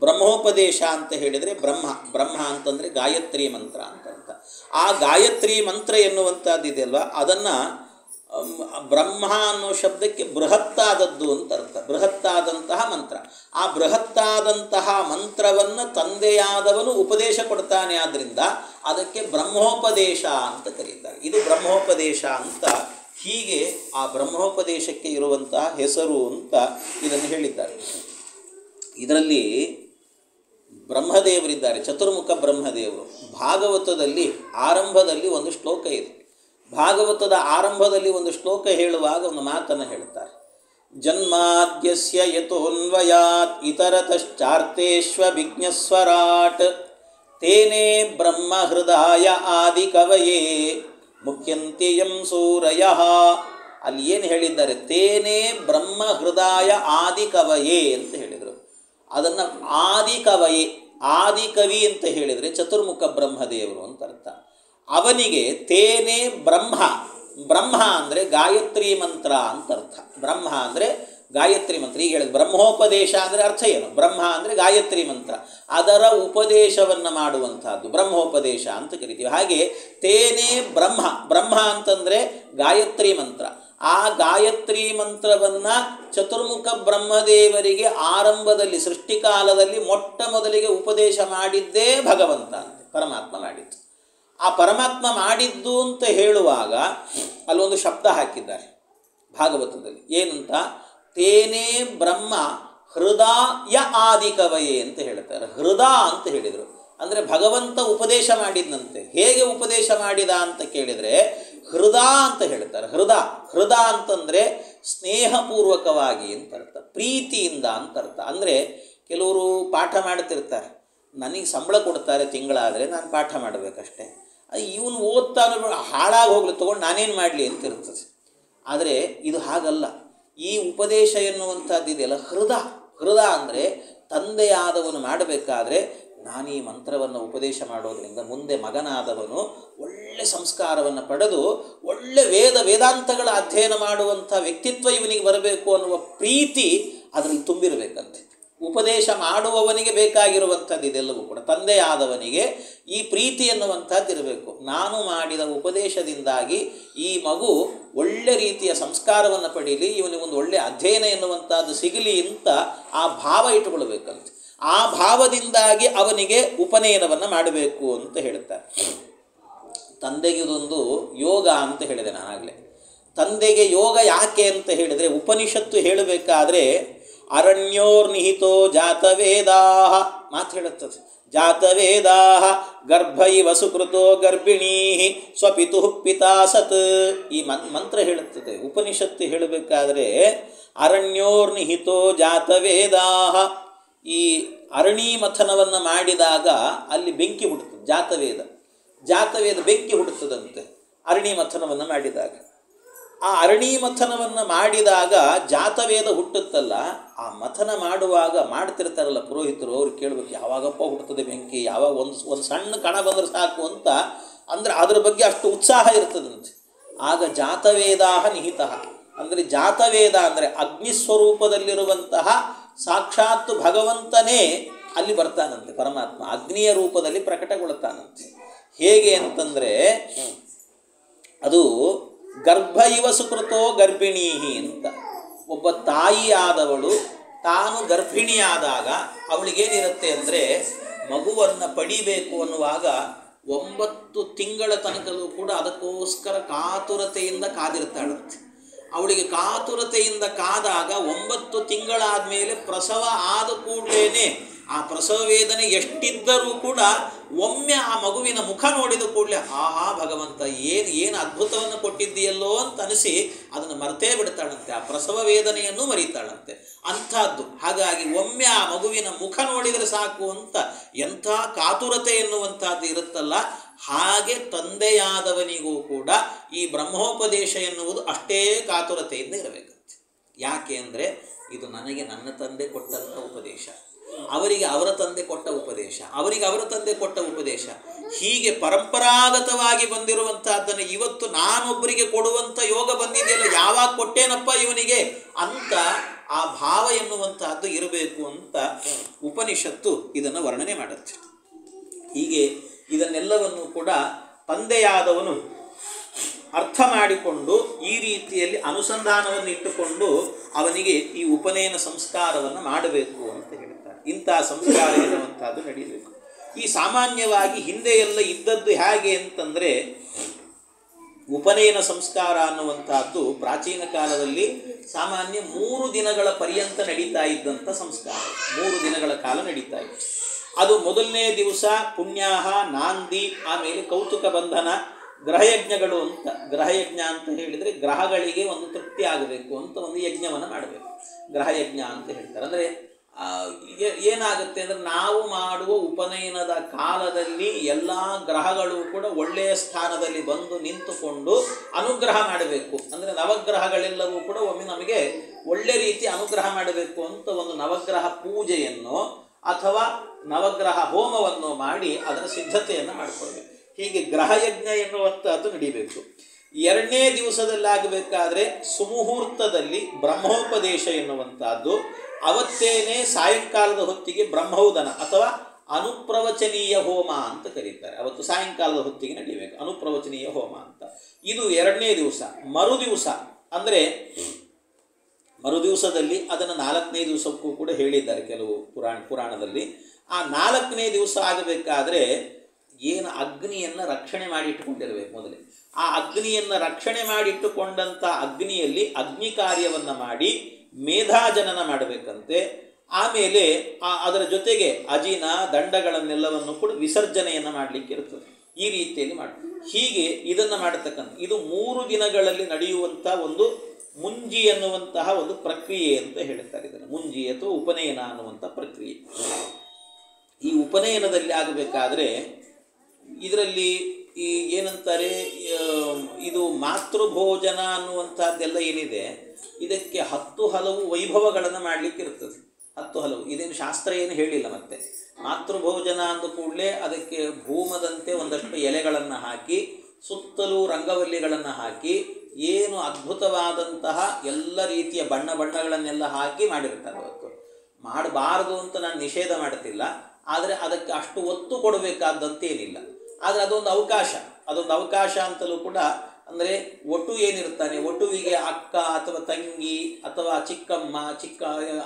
ಬ್ರಹ್ಮೋಪದೇಶ ಅಂತ ಹೇಳಿದರೆ ಬ್ರಹ್ಮ ಅಂತಂದರೆ ಗಾಯತ್ರಿ ಮಂತ್ರ ಅಂತ ಅರ್ಥ. ಆ ಗಾಯತ್ರಿ ಮಂತ್ರ ಎನ್ನುವಂಥದ್ದು ಇದೆಯಲ್ವ, ಅದನ್ನು ಬ್ರಹ್ಮ ಅನ್ನೋ ಶಬ್ದಕ್ಕೆ ಬೃಹತ್ತಾದದ್ದು ಅಂತ ಅರ್ಥ. ಬೃಹತ್ತಾದಂತಹ ಮಂತ್ರ. ಆ ಬೃಹತ್ತಾದಂತಹ ಮಂತ್ರವನ್ನು ತಂದೆಯಾದವನು ಉಪದೇಶ ಕೊಡ್ತಾನೆ. ಆದ್ದರಿಂದ ಅದಕ್ಕೆ ಬ್ರಹ್ಮೋಪದೇಶ ಅಂತ ಕರೀತಾರೆ. ಇದು ಬ್ರಹ್ಮೋಪದೇಶ ಅಂತ. ಹೀಗೆ ಆ ಬ್ರಹ್ಮೋಪದೇಶಕ್ಕೆ ಇರುವಂತಹ ಹೆಸರು ಅಂತ ಇದನ್ನು ಹೇಳಿದ್ದಾರೆ. ಇದರಲ್ಲಿ ಬ್ರಹ್ಮದೇವರಿದ್ದಾರೆ, ಚತುರ್ಮುಖ ಬ್ರಹ್ಮದೇವರು. ಭಾಗವತದಲ್ಲಿ ಆರಂಭದಲ್ಲಿ ಒಂದು ಶ್ಲೋಕ ಇದೆ. ಭಾಗವತದ ಆರಂಭದಲ್ಲಿ ಒಂದು ಶ್ಲೋಕ ಹೇಳುವಾಗ ಒಂದು ಮಾತನ್ನು ಹೇಳ್ತಾರೆ. ಜನ್ಮಾದ್ಯಸ್ಯ ಯತೋನ್ವಯಾತ್ ಇತರತಶ್ಚಾರ್ತೇಷ್ವಭಿಜ್ಞಸ್ವರಾಟ್ ತೇನೇ ಬ್ರಹ್ಮ ಹೃದಯ ಆದಿ ಕವಯೇ ಮುಖ್ಯಂತಿ ಯಂ ಸೂರಯಃ. ಅಲ್ಲಿ ಏನು ಹೇಳಿದ್ದಾರೆ? ತೇನೇ ಬ್ರಹ್ಮ ಹೃದಯ ಆದಿ ಕವಯೇ ಅಂತ ಹೇಳಿದರು. ಅದನ್ನು ಆದಿ ಕವಯೇ, ಆದಿಕವಿ ಅಂತ ಹೇಳಿದರೆ ಚತುರ್ಮುಖ ಬ್ರಹ್ಮದೇವರು ಅಂತ ಅರ್ಥ. ಅವನಿಗೆ ತೇನೇ ಬ್ರಹ್ಮ, ಬ್ರಹ್ಮ ಅಂದರೆ ಗಾಯತ್ರಿ ಮಂತ್ರ ಅಂತ ಅರ್ಥ. ಬ್ರಹ್ಮ ಅಂದರೆ ಗಾಯತ್ರಿ ಮಂತ್ರ. ಈಗ ಹೇಳಿದ ಬ್ರಹ್ಮೋಪದೇಶ ಅಂದರೆ ಅರ್ಥ ಏನು? ಬ್ರಹ್ಮ ಅಂದರೆ ಗಾಯತ್ರಿ ಮಂತ್ರ, ಅದರ ಉಪದೇಶವನ್ನು ಮಾಡುವಂಥದ್ದು ಬ್ರಹ್ಮೋಪದೇಶ ಅಂತ ಕರಿತೀವಿ. ಹಾಗೆ ತೇನೇ ಬ್ರಹ್ಮ, ಬ್ರಹ್ಮ ಅಂತಂದರೆ ಗಾಯತ್ರಿ ಮಂತ್ರ. ಆ ಗಾಯತ್ರಿ ಮಂತ್ರವನ್ನು ಚತುರ್ಮುಖ ಬ್ರಹ್ಮದೇವರಿಗೆ ಆರಂಭದಲ್ಲಿ ಸೃಷ್ಟಿಕಾಲದಲ್ಲಿ ಮೊಟ್ಟ ಮೊದಲಿಗೆ ಉಪದೇಶ ಮಾಡಿದ್ದೇ ಭಗವಂತ ಅಂತ, ಪರಮಾತ್ಮ ಮಾಡಿದ್ದು. ಆ ಪರಮಾತ್ಮ ಮಾಡಿದ್ದು ಅಂತ ಹೇಳುವಾಗ ಅಲ್ಲೊಂದು ಶಬ್ದ ಹಾಕಿದ್ದಾರೆ ಭಾಗವತದಲ್ಲಿ. ಏನಂತ? ತೇನೇ ಬ್ರಹ್ಮ ಹೃದಯ ಆದಿಕವಯೇ ಅಂತ ಹೇಳ್ತಾರೆ. ಹೃದಯ ಅಂತ ಹೇಳಿದರು ಅಂದರೆ ಭಗವಂತ ಉಪದೇಶ ಮಾಡಿದಂತೆ. ಹೇಗೆ ಉಪದೇಶ ಮಾಡಿದ ಅಂತ ಕೇಳಿದರೆ ಹೃದಯ ಅಂತ ಹೇಳ್ತಾರೆ. ಹೃದಯ ಅಂತಂದರೆ ಸ್ನೇಹಪೂರ್ವಕವಾಗಿ ಅಂತ ಅರ್ಥ, ಪ್ರೀತಿಯಿಂದ ಅಂತ ಅರ್ಥ. ಅಂದರೆ ಕೆಲವರು ಪಾಠ ಮಾಡ್ತಿರ್ತಾರೆ, ನನಗೆ ಸಂಬಳ ಕೊಡ್ತಾರೆ ತಿಂಗಳಾದರೆ ನಾನು ಪಾಠ ಮಾಡಬೇಕಷ್ಟೆ, ಇವನು ಓದ್ತಾನೆ ಹಾಳಾಗಿ ಹೋಗ್ಲಿ ತೊಗೊಂಡು ನಾನೇನು ಮಾಡಲಿ ಅಂತ ಇರ್ತದೆ. ಆದರೆ ಇದು ಹಾಗಲ್ಲ. ಈ ಉಪದೇಶ ಎನ್ನುವಂಥದ್ದು ಇದೆಯಲ್ಲ ಹೃದಯ ಅಂದರೆ ತಂದೆಯಾದವನು ಮಾಡಬೇಕಾದ್ರೆ ನಾನು ಈ ಮಂತ್ರವನ್ನು ಉಪದೇಶ ಮಾಡೋದರಿಂದ ಮುಂದೆ ಮಗನಾದವನು ಒಳ್ಳೆ ಸಂಸ್ಕಾರವನ್ನು ಪಡೆದು ಒಳ್ಳೆ ವೇದಾಂತಗಳ ಅಧ್ಯಯನ ಮಾಡುವಂಥ ವ್ಯಕ್ತಿತ್ವ ಇವನಿಗೆ ಬರಬೇಕು ಅನ್ನುವ ಪ್ರೀತಿ ಅದರಲ್ಲಿ ತುಂಬಿರಬೇಕಂತೆ. ಉಪದೇಶ ಮಾಡುವವನಿಗೆ ಬೇಕಾಗಿರುವಂಥದ್ದು ಇದೆಲ್ಲವೂ ಕೂಡ ತಂದೆಯಾದವನಿಗೆ ಈ ಪ್ರೀತಿ ಎನ್ನುವಂಥದ್ದು ಇರಬೇಕು. ನಾನು ಮಾಡಿದ ಉಪದೇಶದಿಂದಾಗಿ ಈ ಮಗು ಒಳ್ಳೆ ರೀತಿಯ ಸಂಸ್ಕಾರವನ್ನು ಪಡೀಲಿ, ಇವನಿಗೊಂದು ಒಳ್ಳೆಯ ಅಧ್ಯಯನ ಎನ್ನುವಂಥದ್ದು ಸಿಗಲಿ ಅಂತ ಆ ಭಾವ ಇಟ್ಟುಕೊಳ್ಬೇಕಂತೆ. ಆ ಭಾವದಿಂದಾಗಿ ಅವನಿಗೆ ಉಪನಯನವನ್ನು ಮಾಡಬೇಕು ಅಂತ ಹೇಳ್ತಾರೆ. ತಂದೆಗೆ ಇದೊಂದು ಯೋಗ ಅಂತ ಹೇಳಿದೆ ನಾನಾಗಲೇ. ತಂದೆಗೆ ಯೋಗ ಯಾಕೆ ಅಂತ ಹೇಳಿದರೆ ಉಪನಿಷತ್ತು ಹೇಳಬೇಕಾದ್ರೆ ಅರಣ್ಯೋರ್ನಿಹಿತೋ ಜಾತವೇದಾಹ ಮಾತು ಹೇಳುತ್ತದೆ. ಜಾತವೇದಾಹ ಗರ್ಭ ಇವ ಸುಕೃತೋ ಗರ್ಭಿಣೀ ಸ್ವಪಿತು ಪಿತಾ ಸತ್. ಈ ಮಂತ್ರ ಹೇಳುತ್ತದೆ. ಉಪನಿಷತ್ತು ಹೇಳಬೇಕಾದ್ರೆ ಅರಣ್ಯೋರ್ನಿಹಿತೋ ಜಾತವೇದಾಹ, ಈ ಅರಣಿ ಮಥನವನ್ನು ಮಾಡಿದಾಗ ಅಲ್ಲಿ ಬೆಂಕಿ ಹುಟ್ಟುತ್ತದೆ. ಜಾತವೇದ ಬೆಂಕಿ ಹುಟ್ಟುತ್ತದಂತೆ ಅರಣಿ ಮಥನವನ್ನು ಮಾಡಿದಾಗ. ಆ ಅರಣಿ ಮಥನವನ್ನು ಮಾಡಿದಾಗ ಜಾತವೇದ ಹುಟ್ಟುತ್ತಲ್ಲ, ಆ ಮಥನ ಮಾಡುವಾಗ ಮಾಡ್ತಿರ್ತಾರಲ್ಲ ಪುರೋಹಿತರು, ಅವ್ರು ಕೇಳಬೇಕು ಯಾವಾಗಪ್ಪ ಹುಟ್ಟುತ್ತದೆ ಬೆಂಕಿ, ಯಾವಾಗ ಒಂದು ಸಣ್ಣ ಕಣ ಬಂದರೆ ಸಾಕು ಅಂತ. ಅಂದರೆ ಅದರ ಬಗ್ಗೆ ಅಷ್ಟು ಉತ್ಸಾಹ ಇರ್ತದಂತೆ. ಆಗ ಜಾತವೇದಾಹ ನಿಹಿತಃ ಅಂದರೆ ಜಾತವೇದ ಅಂದರೆ ಅಗ್ನಿಸ್ವರೂಪದಲ್ಲಿರುವಂತಹ ಸಾಕ್ಷಾತ್ ಭಗವಂತನೇ ಅಲ್ಲಿ ಬರ್ತಾನಂತೆ. ಪರಮಾತ್ಮ ಅಗ್ನಿಯ ರೂಪದಲ್ಲಿ ಪ್ರಕಟಗೊಳ್ತಾನಂತೆ. ಹೇಗೆ ಅಂತಂದರೆ ಅದು ಗರ್ಭ ಇವ ಸುಕೃತೋ ಗರ್ಭಿಣೀ ಅಂತ. ಒಬ್ಬ ತಾಯಿ ಆದವಳು ತಾನು ಗರ್ಭಿಣಿಯಾದಾಗ ಅವಳಿಗೇನಿರುತ್ತೆ ಅಂದರೆ ಮಗುವನ್ನು ಪಡಿಬೇಕು ಅನ್ನುವಾಗ 9 ತಿಂಗಳ ತನಕಲೂ ಕೂಡ ಅದಕ್ಕೋಸ್ಕರ ಕಾತುರತೆಯಿಂದ ಕಾದಿರ್ತಾಳಂತೆ. ಅವಳಿಗೆ ಕಾತುರತೆಯಿಂದ ಕಾದಾಗ 9 ತಿಂಗಳಾದ ಮೇಲೆ ಪ್ರಸವ ಆದ ಕೂಡಲೇ ಆ ಪ್ರಸವ ವೇದನೆ ಎಷ್ಟಿದ್ದರೂ ಕೂಡ ಒಮ್ಮೆ ಆ ಮಗುವಿನ ಮುಖ ನೋಡಿದ ಕೂಡಲೇ ಆಹಾ ಭಗವಂತ ಏನು ಅದ್ಭುತವನ್ನು ಕೊಟ್ಟಿದ್ದೀಯಲ್ಲೋ ಅಂತ ಅನಿಸಿ ಅದನ್ನು ಮರ್ತೇ ಬಿಡ್ತಾಳಂತೆ. ಆ ಪ್ರಸವ ವೇದನೆಯನ್ನು ಮರೀತಾಳಂತೆ. ಅಂಥದ್ದು. ಹಾಗಾಗಿ ಒಮ್ಮೆ ಆ ಮಗುವಿನ ಮುಖ ನೋಡಿದರೆ ಸಾಕು ಅಂತ ಎಂಥ ಕಾತುರತೆ ಎನ್ನುವಂಥದ್ದು ಇರುತ್ತಲ್ಲ, ಹಾಗೆ ತಂದೆಯಾದವನಿಗೂ ಕೂಡ ಈ ಬ್ರಹ್ಮೋಪದೇಶ ಎನ್ನುವುದು ಅಷ್ಟೇ ಕಾತುರತೆಯಿಂದ ಇರಬೇಕಂತೆ. ಯಾಕೆ ಅಂದರೆ ಇದು ನನಗೆ ನನ್ನ ತಂದೆ ಕೊಟ್ಟಂಥ ಉಪದೇಶ, ಅವರಿಗೆ ಅವರ ತಂದೆ ಕೊಟ್ಟ ಉಪದೇಶ, ಅವರಿಗೆ ಅವರ ತಂದೆ ಕೊಟ್ಟ ಉಪದೇಶ, ಹೀಗೆ ಪರಂಪರಾಗತವಾಗಿ ಬಂದಿರುವಂತಹದ್ದನ್ನು ಇವತ್ತು ನಾನೊಬ್ಬರಿಗೆ ಕೊಡುವಂಥ ಯೋಗ ಬಂದಿದೆಯಲ್ಲ, ಯಾವಾಗ ಕೊಟ್ಟೇನಪ್ಪ ಇವನಿಗೆ ಅಂತ ಆ ಭಾವ ಎನ್ನುವಂತಹದ್ದು ಇರಬೇಕು ಅಂತ ಉಪನಿಷತ್ತು ಇದನ್ನು ವರ್ಣನೆ ಮಾಡುತ್ತೆ. ಹೀಗೆ ಇದನ್ನೆಲ್ಲವನ್ನು ಕೂಡ ತಂದೆಯಾದವನು ಅರ್ಥ ಮಾಡಿಕೊಂಡು ಈ ರೀತಿಯಲ್ಲಿ ಅನುಸಂಧಾನವನ್ನು ಇಟ್ಟುಕೊಂಡು ಅವನಿಗೆ ಈ ಉಪನಯನ ಸಂಸ್ಕಾರವನ್ನು ಮಾಡಬೇಕು ಅಂತ ಹೇಳ್ತಾರೆ. ಇಂಥ ಸಂಸ್ಕಾರ ಎನ್ನುವಂಥದ್ದು ನಡೆಯಬೇಕು. ಈ ಸಾಮಾನ್ಯವಾಗಿ ಹಿಂದೆ ಎಲ್ಲ ಇದ್ದದ್ದು ಹೇಗೆ ಅಂತಂದರೆ ಉಪನಯನ ಸಂಸ್ಕಾರ ಅನ್ನುವಂಥದ್ದು ಪ್ರಾಚೀನ ಕಾಲದಲ್ಲಿ ಸಾಮಾನ್ಯ 3 ದಿನಗಳ ಪರ್ಯಂತ ನಡೀತಾ ಇದ್ದಂಥ ಸಂಸ್ಕಾರ. 3 ದಿನಗಳ ಕಾಲ ನಡೀತಾ ಇತ್ತು. ಅದು ಮೊದಲನೇ ದಿವಸ ಪುಣ್ಯಾಹ, ನಾಂದಿ, ಆಮೇಲೆ ಕೌತುಕ ಬಂಧನ, ಗ್ರಹಯಜ್ಞಗಳು ಅಂತ. ಗ್ರಹಯಜ್ಞ ಅಂತ ಹೇಳಿದರೆ ಗ್ರಹಗಳಿಗೆ ಒಂದು ತೃಪ್ತಿ ಆಗಬೇಕು ಅಂತ ಒಂದು ಯಜ್ಞವನ್ನು ಮಾಡಬೇಕು, ಗ್ರಹಯಜ್ಞ ಅಂತ ಹೇಳ್ತಾರೆ. ಅಂದರೆ ಏನಾಗುತ್ತೆ ಅಂದರೆ ನಾವು ಮಾಡುವ ಉಪನಯನದ ಕಾಲದಲ್ಲಿ ಎಲ್ಲ ಗ್ರಹಗಳು ಕೂಡ ಒಳ್ಳೆಯ ಸ್ಥಾನದಲ್ಲಿ ಬಂದು ನಿಂತುಕೊಂಡು ಅನುಗ್ರಹ ಮಾಡಬೇಕು. ಅಂದರೆ ನವಗ್ರಹಗಳೆಲ್ಲವೂ ಕೂಡ ಒಮ್ಮೆ ನಮಗೆ ಒಳ್ಳೆ ರೀತಿ ಅನುಗ್ರಹ ಮಾಡಬೇಕು ಅಂತ ಒಂದು ನವಗ್ರಹ ಪೂಜೆಯನ್ನು ಅಥವಾ ನವಗ್ರಹ ಹೋಮವನ್ನು ಮಾಡಿ ಅದರ ಸಿದ್ಧತೆಯನ್ನು ಮಾಡಿಕೊಳ್ಬೇಕು. ಹೀಗೆ ಗ್ರಹಯಜ್ಞ ಎನ್ನುವಂಥದ್ದು ನಡೀಬೇಕು. 2ನೇ ದಿವಸದಲ್ಲಾಗಬೇಕಾದ್ರೆ ಸುಮುಹೂರ್ತದಲ್ಲಿ ಬ್ರಹ್ಮೋಪದೇಶ ಎನ್ನುವಂಥದ್ದು, ಅವತ್ತೇನೆ ಸಾಯಂಕಾಲದ ಹೊತ್ತಿಗೆ ಬ್ರಹ್ಮೌದನ ಅಥವಾ ಅನುಪ್ರವಚನೀಯ ಹೋಮ ಅಂತ ಕರೀತಾರೆ. ಅವತ್ತು ಸಾಯಂಕಾಲದ ಹೊತ್ತಿಗೆ ನಡೀಬೇಕು ಅನುಪ್ರವಚನೀಯ ಹೋಮ ಅಂತ. ಇದು 2ನೇ ದಿವಸ. ಮರುದಿವಸ ಅಂದರೆ ಮರುದಿವಸದಲ್ಲಿ ಅದನ್ನು 4ನೇ ದಿವಸಕ್ಕೂ ಕೂಡ ಹೇಳಿದ್ದಾರೆ ಕೆಲವು ಪುರಾಣದಲ್ಲಿ. ಆ 4ನೇ ದಿವಸ ಆಗಬೇಕಾದ್ರೆ ಏನು ಅಗ್ನಿಯನ್ನು ರಕ್ಷಣೆ ಮಾಡಿಟ್ಟುಕೊಂಡಿರಬೇಕು. ಮೊದಲೇ ಆ ಅಗ್ನಿಯನ್ನು ರಕ್ಷಣೆ ಮಾಡಿಟ್ಟುಕೊಂಡಂಥ ಅಗ್ನಿಯಲ್ಲಿ ಅಗ್ನಿ ಕಾರ್ಯವನ್ನು ಮಾಡಿ ಮೇಧಾಜನನ ಮಾಡಬೇಕಂತೆ. ಆಮೇಲೆ ಅದರ ಜೊತೆಗೆ ಅಜಿನ ದಂಡಗಳನ್ನೆಲ್ಲವನ್ನು ಕೂಡ ವಿಸರ್ಜನೆಯನ್ನು ಮಾಡಲಿಕ್ಕೆ ಇರ್ತದೆ. ಈ ರೀತಿಯಲ್ಲಿ ಮಾಡಿ ಹೀಗೆ ಇದನ್ನು ಮಾಡತಕ್ಕಂಥ ಇದು 3 ದಿನಗಳಲ್ಲಿ ನಡೆಯುವಂಥ ಒಂದು ಮುಂಜಿ ಅನ್ನುವಂತಹ ಒಂದು ಪ್ರಕ್ರಿಯೆ ಅಂತ ಹೇಳ್ತಾರೆ. ಇದನ್ನು ಮುಂಜಿ ಅಥವಾ ಉಪನಯನ ಅನ್ನುವಂಥ ಪ್ರಕ್ರಿಯೆ. ಈ ಉಪನಯನದಲ್ಲಿ ಆಗಬೇಕಾದ್ರೆ ಇದರಲ್ಲಿ ಈ ಏನಂತಾರೆ, ಇದು ಮಾತೃಭೋಜನ ಅನ್ನುವಂಥದ್ದೆಲ್ಲ ಏನಿದೆ ಇದಕ್ಕೆ 10 ಹಲವು ವೈಭವಗಳನ್ನು ಮಾಡಲಿಕ್ಕೆ ಇರ್ತದೆ. 10 ಹಲವು ಇದೇನು ಶಾಸ್ತ್ರ ಏನು ಹೇಳಿಲ್ಲ. ಮತ್ತೆ ಮಾತೃಭೋಜನ ಅಂದ ಕೂಡಲೇ ಅದಕ್ಕೆ ಭೂಮದಂತೆ ಒಂದಷ್ಟು ಎಲೆಗಳನ್ನು ಹಾಕಿ ಸುತ್ತಲೂ ರಂಗವಲ್ಲಿಗಳನ್ನು ಹಾಕಿ ಏನು ಅದ್ಭುತವಾದಂತಹ ಎಲ್ಲ ರೀತಿಯ ಬಣ್ಣಗಳನ್ನೆಲ್ಲ ಹಾಕಿ ಮಾಡಿರ್ತಾರೆ. ಅವತ್ತು ಮಾಡಬಾರದು ಅಂತ ನಾನು ನಿಷೇಧ ಮಾಡ್ತಿಲ್ಲ, ಆದರೆ ಅದಕ್ಕೆ ಅಷ್ಟು ಒತ್ತು ಕೊಡಬೇಕಾದಂತೇನಿಲ್ಲ. ಆದರೆ ಅದೊಂದು ಅವಕಾಶ ಅಂತಲೂ ಕೂಡ. ಅಂದರೆ ಒಟ್ಟು ಏನಿರ್ತಾನೆ, ಒಟುವಿಗೆ ಅಕ್ಕ ಅಥವಾ ತಂಗಿ ಅಥವಾ ಚಿಕ್ಕಮ್ಮ ಚಿಕ್ಕ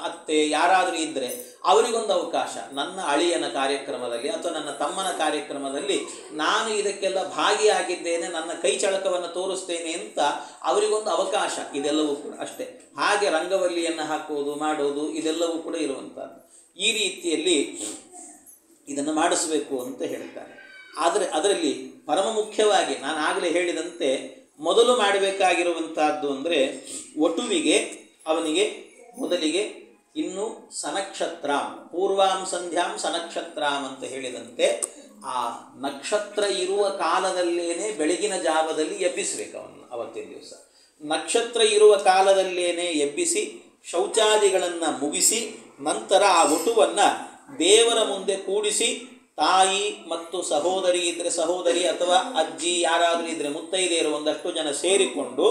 ಅತ್ತೆ ಯಾರಾದರೂ ಇದ್ದರೆ ಅವರಿಗೊಂದು ಅವಕಾಶ. ನನ್ನ ಅಳಿಯನ ಕಾರ್ಯಕ್ರಮದಲ್ಲಿ ಅಥವಾ ನನ್ನ ತಮ್ಮನ ಕಾರ್ಯಕ್ರಮದಲ್ಲಿ ನಾನು ಇದಕ್ಕೆಲ್ಲ ಭಾಗಿಯಾಗಿದ್ದೇನೆ, ನನ್ನ ಕೈ ಚಳಕವನ್ನು ತೋರಿಸ್ತೇನೆ ಅಂತ ಅವರಿಗೊಂದು ಅವಕಾಶ. ಇದೆಲ್ಲವೂ ಕೂಡ ಅಷ್ಟೇ. ಹಾಗೆ ರಂಗವಲ್ಲಿಯನ್ನು ಹಾಕೋದು ಮಾಡೋದು ಇದೆಲ್ಲವೂ ಕೂಡ ಇರುವಂಥದ್ದು. ಈ ರೀತಿಯಲ್ಲಿ ಇದನ್ನು ಮಾಡಿಸಬೇಕು ಅಂತ ಹೇಳ್ತಾರೆ. ಆದರೆ ಅದರಲ್ಲಿ ಪರಮ ಮುಖ್ಯವಾಗಿ ನಾನು ಆಗಲೇ ಹೇಳಿದಂತೆ ಮೊದಲು ಮಾಡಬೇಕಾಗಿರುವಂಥದ್ದು ಅಂದರೆ ವಟುವಿಗೆ ಅವನಿಗೆ ಮೊದಲಿಗೆ ಇನ್ನು ಸನಕ್ಷತ್ರಾಂ ಪೂರ್ವಾಂ ಸಂಧ್ಯಾಂ ಸನಕ್ಷತ್ರಾಂ ಅಂತ ಹೇಳಿದಂತೆ ಆ ನಕ್ಷತ್ರ ಇರುವ ಕಾಲದಲ್ಲೇನೆ ಬೆಳಗಿನ ಜಾವದಲ್ಲಿ ಎಬ್ಬಿಸಬೇಕು ಅವನು. ಅವತ್ತಿನ ದಿವಸ ನಕ್ಷತ್ರ ಇರುವ ಕಾಲದಲ್ಲೇನೆ ಎಬ್ಬಿಸಿ ಶೌಚಾದಿಗಳನ್ನು ಮುಗಿಸಿ ನಂತರ ಆ ವಟುವನ್ನು ದೇವರ ಮುಂದೆ ಕೂಡಿಸಿ ತಾಯಿ ಮತ್ತು ಸಹೋದರಿ ಇದ್ದರೆ ಸಹೋದರಿ ಅಥವಾ ಅಜ್ಜಿ ಯಾರಾದರೂ ಇದ್ದರೆ ಮುತ್ತೈದೆಯರು ಒಂದಷ್ಟು ಜನ ಸೇರಿಕೊಂಡು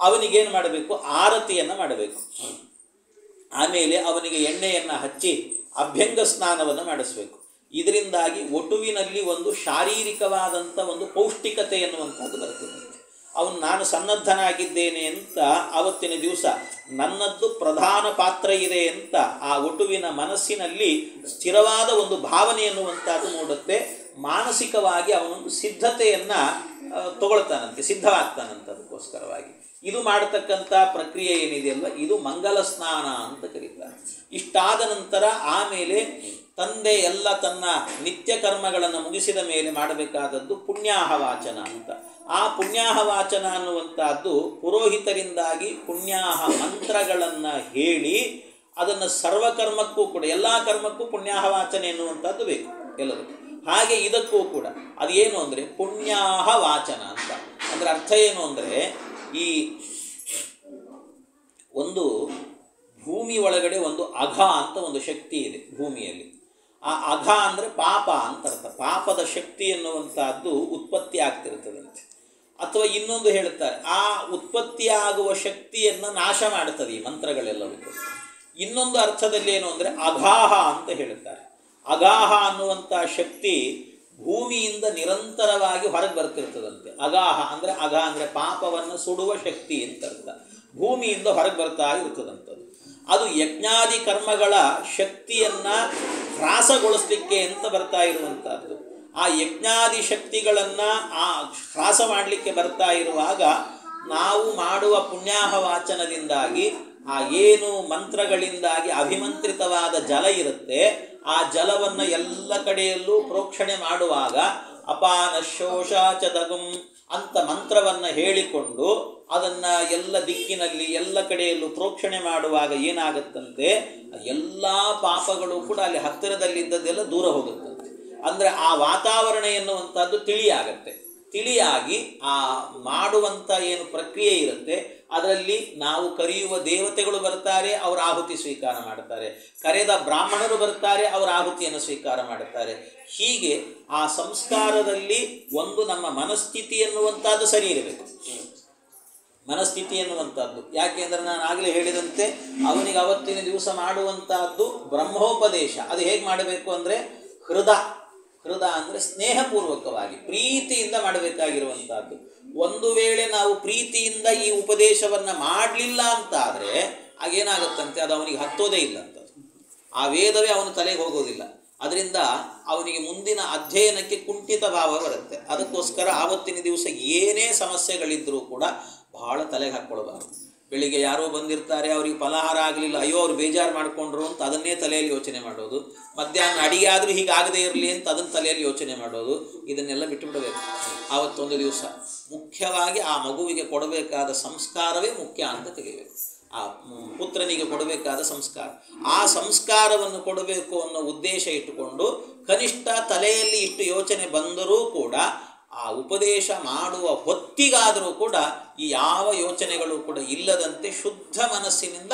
ಅವನಿಗೇನು ಮಾಡಬೇಕು, ಆರತಿಯನ್ನು ಮಾಡಬೇಕು. ಆಮೇಲೆ ಅವನಿಗೆ ಎಣ್ಣೆಯನ್ನು ಹಚ್ಚಿ ಅಭ್ಯಂಗ ಸ್ನಾನವನ್ನು ಮಾಡಿಸಬೇಕು. ಇದರಿಂದಾಗಿ ವಟುವಿನಲ್ಲಿ ಒಂದು ಶಾರೀರಿಕವಾದಂಥ ಒಂದು ಪೌಷ್ಟಿಕತೆ ಎನ್ನುವಂಥದ್ದು ಬರ್ತದೆ. ಅವನು ನಾನು ಸನ್ನದ್ಧನಾಗಿದ್ದೇನೆ ಅಂತ ಆವತ್ತಿನ ದಿವಸ ನನ್ನದ್ದು ಪ್ರಧಾನ ಪಾತ್ರ ಇದೆ ಅಂತ ಆ ವಟುವಿನ ಮನಸ್ಸಿನಲ್ಲಿ ಸ್ಥಿರವಾದ ಒಂದು ಭಾವನೆ ಎನ್ನುವಂಥದ್ದು ಮೂಡುತ್ತೆ. ಮಾನಸಿಕವಾಗಿ ಅವನೊಂದು ಸಿದ್ಧತೆಯನ್ನು ತಗೊಳ್ತಾನಂತೆ, ಸಿದ್ಧವಾಗ್ತಾನಂತೆ. ಅದಕ್ಕೋಸ್ಕರವಾಗಿ ಇದು ಮಾಡತಕ್ಕಂಥ ಪ್ರಕ್ರಿಯೆ ಏನಿದೆಯಲ್ಲ ಇದು ಮಂಗಲ ಸ್ನಾನ ಅಂತ ಕರೀತಾರೆ. ಇಷ್ಟಾದ ನಂತರ ಆಮೇಲೆ ತಂದೆ ಎಲ್ಲ ತನ್ನ ನಿತ್ಯ ಕರ್ಮಗಳನ್ನು ಮುಗಿಸಿದ ಮೇಲೆ ಮಾಡಬೇಕಾದದ್ದು ಪುಣ್ಯಾಹವಾಚನ ಅಂತ. ಆ ಪುಣ್ಯಾಹವಾಚನ ಅನ್ನುವಂಥದ್ದು ಪುರೋಹಿತರಿಂದಾಗಿ ಪುಣ್ಯಾಹ ಮಂತ್ರಗಳನ್ನು ಹೇಳಿ ಅದನ್ನು ಸರ್ವಕರ್ಮಕ್ಕೂ ಕೂಡ ಎಲ್ಲ ಕರ್ಮಕ್ಕೂ ಪುಣ್ಯಾಹವಾಚನೆ ಎನ್ನುವಂಥದ್ದು ಬೇಕು ಎಲ್ಲರೂ. ಹಾಗೆ ಇದಕ್ಕೂ ಕೂಡ ಅದೇನು ಅಂದರೆ ಪುಣ್ಯಾಹವಾಚನ ಅಂತ. ಅಂದರೆ ಅರ್ಥ ಏನು ಅಂದರೆ ಈ ಒಂದು ಭೂಮಿ ಒಳಗಡೆ ಒಂದು ಅಘ ಅಂತ ಒಂದು ಶಕ್ತಿ ಇದೆ ಭೂಮಿಯಲ್ಲಿ. ಆ ಅಘ ಅಂದರೆ ಪಾಪ ಅಂತ ಅರ್ಥ. ಪಾಪದ ಶಕ್ತಿ ಎನ್ನುವಂಥದ್ದು ಉತ್ಪತ್ತಿ ಆಗ್ತಿರ್ತದಂತೆ. ಅಥವಾ ಇನ್ನೊಂದು ಹೇಳ್ತಾರೆ, ಆ ಉತ್ಪತ್ತಿಯಾಗುವ ಶಕ್ತಿಯನ್ನು ನಾಶ ಮಾಡುತ್ತದೆ ಈ ಮಂತ್ರಗಳೆಲ್ಲವೂ. ಇನ್ನೊಂದು ಅರ್ಥದಲ್ಲಿ ಏನು ಅಂದರೆ ಅಘಾಹ ಅಂತ ಹೇಳ್ತಾರೆ. ಅಘಾಹ ಅನ್ನುವಂಥ ಶಕ್ತಿ ಭೂಮಿಯಿಂದ ನಿರಂತರವಾಗಿ ಹೊರಗೆ ಬರ್ತಿರ್ತದಂತೆ. ಅಘಾಹ ಅಂದರೆ ಅಘ ಅಂದರೆ ಪಾಪವನ್ನು ಸುಡುವ ಶಕ್ತಿ ಅಂತ ಅರ್ಥ. ಭೂಮಿಯಿಂದ ಹೊರಗೆ ಬರ್ತಾ ಇರ್ತದಂಥದ್ದು. ಅದು ಯಜ್ಞಾದಿ ಕರ್ಮಗಳ ಶಕ್ತಿಯನ್ನು ಹ್ರಾಸಗೊಳಿಸಲಿಕ್ಕೆ ಅಂತ ಬರ್ತಾ ಇರುವಂಥದ್ದು. ಆ ಯಜ್ಞಾದಿ ಶಕ್ತಿಗಳನ್ನು ಹ್ರಾಸ ಮಾಡಲಿಕ್ಕೆ ಬರ್ತಾ ಇರುವಾಗ ನಾವು ಮಾಡುವ ಪುಣ್ಯಾಹವಾಚನದಿಂದಾಗಿ ಆ ಏನು ಮಂತ್ರಗಳಿಂದಾಗಿ ಅಭಿಮಂತ್ರಿತವಾದ ಜಲ ಇರುತ್ತೆ ಆ ಜಲವನ್ನು ಎಲ್ಲ ಕಡೆಯಲ್ಲೂ ಪ್ರೋಕ್ಷಣೆ ಮಾಡುವಾಗ ಅಪಾನ ಶೋಷಾಚದಗಂ ಅಂತ ಮಂತ್ರವನ್ನು ಹೇಳಿಕೊಂಡು ಅದನ್ನು ಎಲ್ಲ ದಿಕ್ಕಿನಲ್ಲಿ ಎಲ್ಲ ಕಡೆಯಲ್ಲೂ ಪ್ರೋಕ್ಷಣೆ ಮಾಡುವಾಗ ಏನಾಗುತ್ತಂತೆ, ಎಲ್ಲ ಪಾಪಗಳು ಕೂಡ ಅಲ್ಲಿ ಹತ್ತಿರದಲ್ಲಿದ್ದದೆಲ್ಲ ದೂರ ಹೋಗುತ್ತಂತೆ. ಅಂದರೆ ಆ ವಾತಾವರಣ ಎನ್ನುವಂಥದ್ದು ತಿಳಿಯಾಗತ್ತೆ. ತಿಳಿಯಾಗಿ ಆ ಮಾಡುವಂಥ ಏನು ಪ್ರಕ್ರಿಯೆ ಇರುತ್ತೆ ಅದರಲ್ಲಿ ನಾವು ಕರೆಯುವ ದೇವತೆಗಳು ಬರ್ತಾರೆ, ಅವರು ಆಹುತಿ ಸ್ವೀಕಾರ ಮಾಡ್ತಾರೆ. ಕರೆದ ಬ್ರಾಹ್ಮಣರು ಬರ್ತಾರೆ, ಅವರ ಆಹುತಿಯನ್ನು ಸ್ವೀಕಾರ ಮಾಡುತ್ತಾರೆ. ಹೀಗೆ ಆ ಸಂಸ್ಕಾರದಲ್ಲಿ ಒಂದು ನಮ್ಮ ಮನಸ್ಥಿತಿ ಎನ್ನುವಂಥದ್ದು ಸರಿ ಇರಬೇಕು. ಮನಸ್ಥಿತಿ ಎನ್ನುವಂಥದ್ದು ಯಾಕೆ ಅಂದರೆ ನಾನು ಆಗಲೇ ಹೇಳಿದಂತೆ ಅವನಿಗೆ ಅವತ್ತಿನ ದಿವಸ ಮಾಡುವಂತಹದ್ದು ಬ್ರಹ್ಮೋಪದೇಶ. ಅದು ಹೇಗೆ ಮಾಡಬೇಕು ಅಂದರೆ ಹೃದ ಅಂದರೆ ಸ್ನೇಹಪೂರ್ವಕವಾಗಿ ಪ್ರೀತಿಯಿಂದ ಮಾಡಬೇಕಾಗಿರುವಂತಹದ್ದು. ಒಂದು ವೇಳೆ ನಾವು ಪ್ರೀತಿಯಿಂದ ಈ ಉಪದೇಶವನ್ನು ಮಾಡಲಿಲ್ಲ ಅಂತಾದರೆ ಆಗೇನಾಗುತ್ತಂತೆ, ಅದು ಅವನಿಗೆ ಹತ್ತೋದೇ ಇಲ್ಲ ಅಂತ, ಆ ವೇದವೇ ಅವನ ತಲೆಗೆ ಹೋಗೋದಿಲ್ಲ. ಅದರಿಂದ ಅವನಿಗೆ ಮುಂದಿನ ಅಧ್ಯಯನಕ್ಕೆ ಕುಂಠಿತ ಭಾವ ಬರುತ್ತೆ. ಅದಕ್ಕೋಸ್ಕರ ಆವತ್ತಿನ ದಿವಸ ಏನೇ ಸಮಸ್ಯೆಗಳಿದ್ದರೂ ಕೂಡ ಬಹಳ ತಲೆಗೆ ಹಾಕ್ಕೊಳ್ಬಾರ್ದು. ಬೆಳಿಗ್ಗೆ ಯಾರೋ ಬಂದಿರ್ತಾರೆ, ಅವ್ರಿಗೆ ಫಲಹಾರ ಆಗಲಿಲ್ಲ, ಅಯ್ಯೋ ಅವ್ರು ಬೇಜಾರು ಮಾಡಿಕೊಂಡ್ರು ಅಂತ ಅದನ್ನೇ ತಲೆಯಲ್ಲಿ ಯೋಚನೆ ಮಾಡೋದು. ಮಧ್ಯಾಹ್ನ ಅಡಿಗೆ ಆದರೂ ಹೀಗಾಗದೇ ಇರಲಿ ಅಂತ ಅದನ್ನು ತಲೆಯಲ್ಲಿ ಯೋಚನೆ ಮಾಡೋದು. ಇದನ್ನೆಲ್ಲ ಬಿಟ್ಟುಬಿಡಬೇಕು ಆವತ್ತೊಂದು ದಿವಸ. ಮುಖ್ಯವಾಗಿ ಆ ಮಗುವಿಗೆ ಕೊಡಬೇಕಾದ ಸಂಸ್ಕಾರವೇ ಮುಖ್ಯ ಅಂತ ತಿಳಿಯಬೇಕು. ಆ ಪುತ್ರನಿಗೆ ಕೊಡಬೇಕಾದ ಸಂಸ್ಕಾರ, ಆ ಸಂಸ್ಕಾರವನ್ನು ಕೊಡಬೇಕು ಅನ್ನೋ ಉದ್ದೇಶ ಇಟ್ಟುಕೊಂಡು ಕನಿಷ್ಠ ತಲೆಯಲ್ಲಿ ಇಷ್ಟು ಯೋಚನೆ ಬಂದರೂ ಕೂಡ ಆ ಉಪದೇಶ ಮಾಡುವ ಹೊತ್ತಿಗಾದರೂ ಕೂಡ ಈ ಯಾವ ಯೋಚನೆಗಳು ಕೂಡ ಇಲ್ಲದಂತೆ ಶುದ್ಧ ಮನಸ್ಸಿನಿಂದ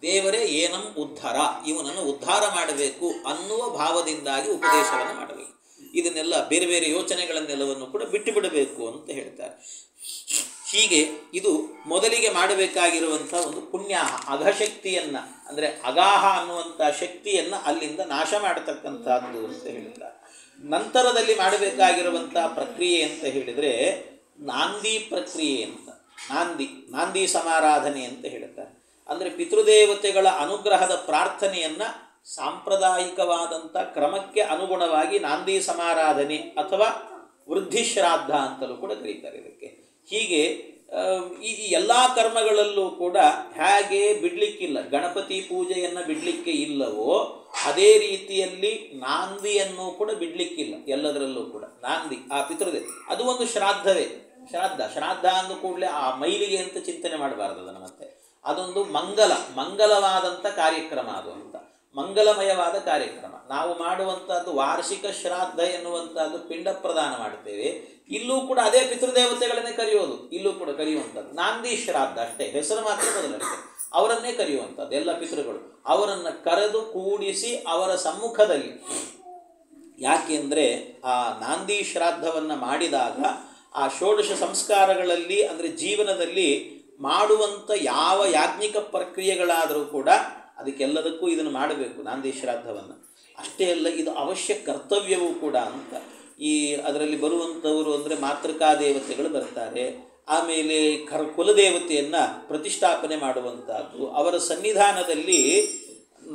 ದೇವರೇ ಏನಂ ಉದ್ಧಾರ, ಇವನನ್ನು ಉದ್ಧಾರ ಮಾಡಬೇಕು ಅನ್ನುವ ಭಾವದಿಂದಾಗಿ ಉಪದೇಶವನ್ನು ಮಾಡಬೇಕು. ಇದನ್ನೆಲ್ಲ ಬೇರೆ ಬೇರೆ ಯೋಚನೆಗಳನ್ನೆಲ್ಲವನ್ನು ಕೂಡ ಬಿಟ್ಟು ಬಿಡಬೇಕು ಅಂತ ಹೇಳ್ತಾರೆ. ಹೀಗೆ ಇದು ಮೊದಲಿಗೆ ಮಾಡಬೇಕಾಗಿರುವಂಥ ಒಂದು ಪುಣ್ಯ, ಅಘಶಕ್ತಿಯನ್ನು ಅಂದರೆ ಅಗಾಹ ಅನ್ನುವಂಥ ಶಕ್ತಿಯನ್ನು ಅಲ್ಲಿಂದ ನಾಶ ಮಾಡತಕ್ಕಂಥದ್ದು ಅಂತ ಹೇಳ್ತಾರೆ. ನಂತರದಲ್ಲಿ ಮಾಡಬೇಕಾಗಿರುವಂಥ ಪ್ರಕ್ರಿಯೆ ಅಂತ ಹೇಳಿದರೆ ನಾಂದಿ ಪ್ರಕ್ರಿಯೆ ಅಂತ, ನಾಂದಿ ಸಮಾರಾಧನೆ ಅಂತ ಹೇಳ್ತಾರೆ. ಅಂದರೆ ಪಿತೃದೇವತೆಗಳ ಅನುಗ್ರಹದ ಪ್ರಾರ್ಥನೆಯನ್ನು ಸಾಂಪ್ರದಾಯಿಕವಾದಂಥ ಕ್ರಮಕ್ಕೆ ಅನುಗುಣವಾಗಿ ನಾಂದಿ ಸಮಾರಾಧನೆ ಅಥವಾ ವೃದ್ಧಿಶ್ರಾದ್ದ ಅಂತಲೂ ಕೂಡ ಕರೀತಾರೆ ಇದಕ್ಕೆ. ಹೀಗೆ ಈ ಎಲ್ಲ ಕರ್ಮಗಳಲ್ಲೂ ಕೂಡ ಹೇಗೆ ಬಿಡಲಿಕ್ಕಿಲ್ಲ, ಗಣಪತಿ ಪೂಜೆಯನ್ನು ಬಿಡಲಿಕ್ಕೆ ಇಲ್ಲವೋ ಅದೇ ರೀತಿಯಲ್ಲಿ ನಾಂದಿಯನ್ನು ಕೂಡ ಬಿಡಲಿಕ್ಕಿಲ್ಲ. ಎಲ್ಲದರಲ್ಲೂ ಕೂಡ ನಾಂದಿ ಆ ಪಿತೃದೇವ ಅದು ಒಂದು ಶ್ರಾದ್ದವೇ. ಶ್ರಾದ್ದ ಅಂದ ಕೂಡಲೇ ಆ ಮೈಲಿಗೆ ಅಂತ ಚಿಂತನೆ ಮಾಡಬಾರ್ದು ಅದನ್ನು. ಮತ್ತೆ ಅದೊಂದು ಮಂಗಲವಾದಂಥ ಕಾರ್ಯಕ್ರಮ, ಅದು ಅಂತ ಮಂಗಲಮಯವಾದ ಕಾರ್ಯಕ್ರಮ. ನಾವು ಮಾಡುವಂಥದ್ದು ವಾರ್ಷಿಕ ಶ್ರಾದ್ದ ಎನ್ನುವಂಥದ್ದು ಪಿಂಡ ಪ್ರದಾನ ಮಾಡ್ತೇವೆ. ಇಲ್ಲೂ ಕೂಡ ಅದೇ ಪಿತೃದೇವತೆಗಳನ್ನೇ ಕರೆಯೋದು, ಇಲ್ಲೂ ಕೂಡ ಕರೆಯುವಂಥದ್ದು ನಾಂದಿ ಶ್ರಾದ್ದ ಅಷ್ಟೇ, ಹೆಸರು ಮಾತ್ರ ಬದಲಷ್ಟೇ. ಅವರನ್ನೇ ಕರೆಯುವಂಥದ್ದು ಎಲ್ಲ ಪಿತೃಗಳು. ಅವರನ್ನು ಕರೆದು ಕೂಡಿಸಿ ಅವರ ಸಮ್ಮುಖದಲ್ಲಿ, ಯಾಕೆಂದರೆ ಆ ನಾಂದಿ ಶ್ರಾದ್ದವನ್ನು ಮಾಡಿದಾಗ ಆ ಷೋಡಶ ಸಂಸ್ಕಾರಗಳಲ್ಲಿ ಅಂದರೆ ಜೀವನದಲ್ಲಿ ಮಾಡುವಂಥ ಯಾವ ಯಾಜ್ಞಿಕ ಪ್ರಕ್ರಿಯೆಗಳಾದರೂ ಕೂಡ ಅದಕ್ಕೆಲ್ಲದಕ್ಕೂ ಇದನ್ನು ಮಾಡಬೇಕು, ನಾಂದಿ ಶ್ರಾದ್ದವನ್ನು. ಅಷ್ಟೇ ಅಲ್ಲ, ಇದು ಅವಶ್ಯ ಕರ್ತವ್ಯವೂ ಕೂಡ ಅಂತ. ಈ ಅದರಲ್ಲಿ ಬರುವಂಥವರು ಅಂದರೆ ಮಾತೃಕಾ ದೇವತೆಗಳು ಬರ್ತಾರೆ. ಆಮೇಲೆ ಕುಲದೇವತೆಯನ್ನು ಪ್ರತಿಷ್ಠಾಪನೆ ಮಾಡುವಂಥದ್ದು. ಅವರ ಸನ್ನಿಧಾನದಲ್ಲಿ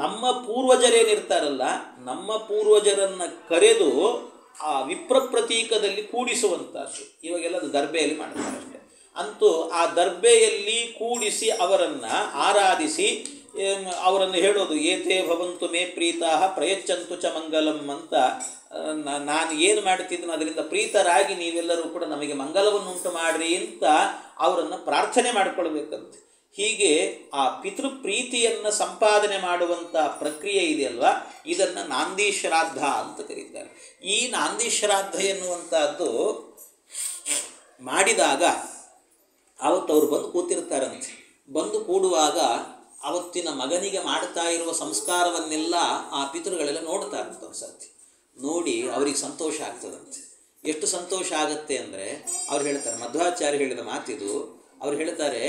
ನಮ್ಮ ಪೂರ್ವಜರೇನಿರ್ತಾರಲ್ಲ, ನಮ್ಮ ಪೂರ್ವಜರನ್ನು ಕರೆದು ಆ ವಿಪ್ರ ಪ್ರತೀಕದಲ್ಲಿ ಕೂಡಿಸುವಂಥದ್ದು. ಇವಾಗೆಲ್ಲ ಅದು ದರ್ಬೆಯಲ್ಲಿ ಮಾಡ್ತಾರೆ ಅಷ್ಟೇ. ಅಂತೂ ಆ ದರ್ಬೆಯಲ್ಲಿ ಕೂಡಿಸಿ ಅವರನ್ನು ಆರಾಧಿಸಿ ಅವರನ್ನು ಹೇಳೋದು, ಏತೇ ಭವಂತು ಮೇ ಪ್ರೀತಾಹ ಪ್ರಯಚ್ಛಂತು ಚ ಮಂಗಲಂ ಅಂತ. ನಾನು ಏನು ಮಾಡ್ತಿದ್ದನೋ ಅದರಿಂದ ಪ್ರೀತರಾಗಿ ನೀವೆಲ್ಲರೂ ಕೂಡ ನಮಗೆ ಮಂಗಲವನ್ನು ಉಂಟು ಮಾಡಿರಿ ಅಂತ ಅವರನ್ನು ಪ್ರಾರ್ಥನೆ ಮಾಡಿಕೊಳ್ಬೇಕಂತೆ. ಹೀಗೆ ಆ ಪಿತೃ ಪ್ರೀತಿಯನ್ನು ಸಂಪಾದನೆ ಮಾಡುವಂಥ ಪ್ರಕ್ರಿಯೆ ಇದೆಯಲ್ವ, ಇದನ್ನು ನಾಂದಿ ಶ್ರಾದ್ದ ಅಂತ ಕರೀತಾರೆ. ಈ ನಾಂದಿ ಶ್ರಾದ್ದ ಎನ್ನುವಂಥದ್ದು ಮಾಡಿದಾಗ ಆವತ್ತು ಅವರು ಬಂದು ಕೂತಿರ್ತಾರಂತೆ. ಬಂದು ಕೂಡುವಾಗ ಆವತ್ತಿನ ಮಗನಿಗೆ ಮಾಡ್ತಾ ಇರುವ ಸಂಸ್ಕಾರವನ್ನೆಲ್ಲ ಆ ಪಿತೃಗಳೆಲ್ಲ ನೋಡ್ತಾರಂತೆ. ಒಂದು ಸರ್ತಿ ನೋಡಿ ಅವರಿಗೆ ಸಂತೋಷ ಆಗ್ತದಂತೆ. ಎಷ್ಟು ಸಂತೋಷ ಆಗುತ್ತೆ ಅಂದರೆ ಅವ್ರು ಹೇಳ್ತಾರೆ, ಮಧ್ವಾಚಾರ್ಯ ಹೇಳಿದ ಮಾತಿದು. ಅವ್ರು ಹೇಳ್ತಾರೆ,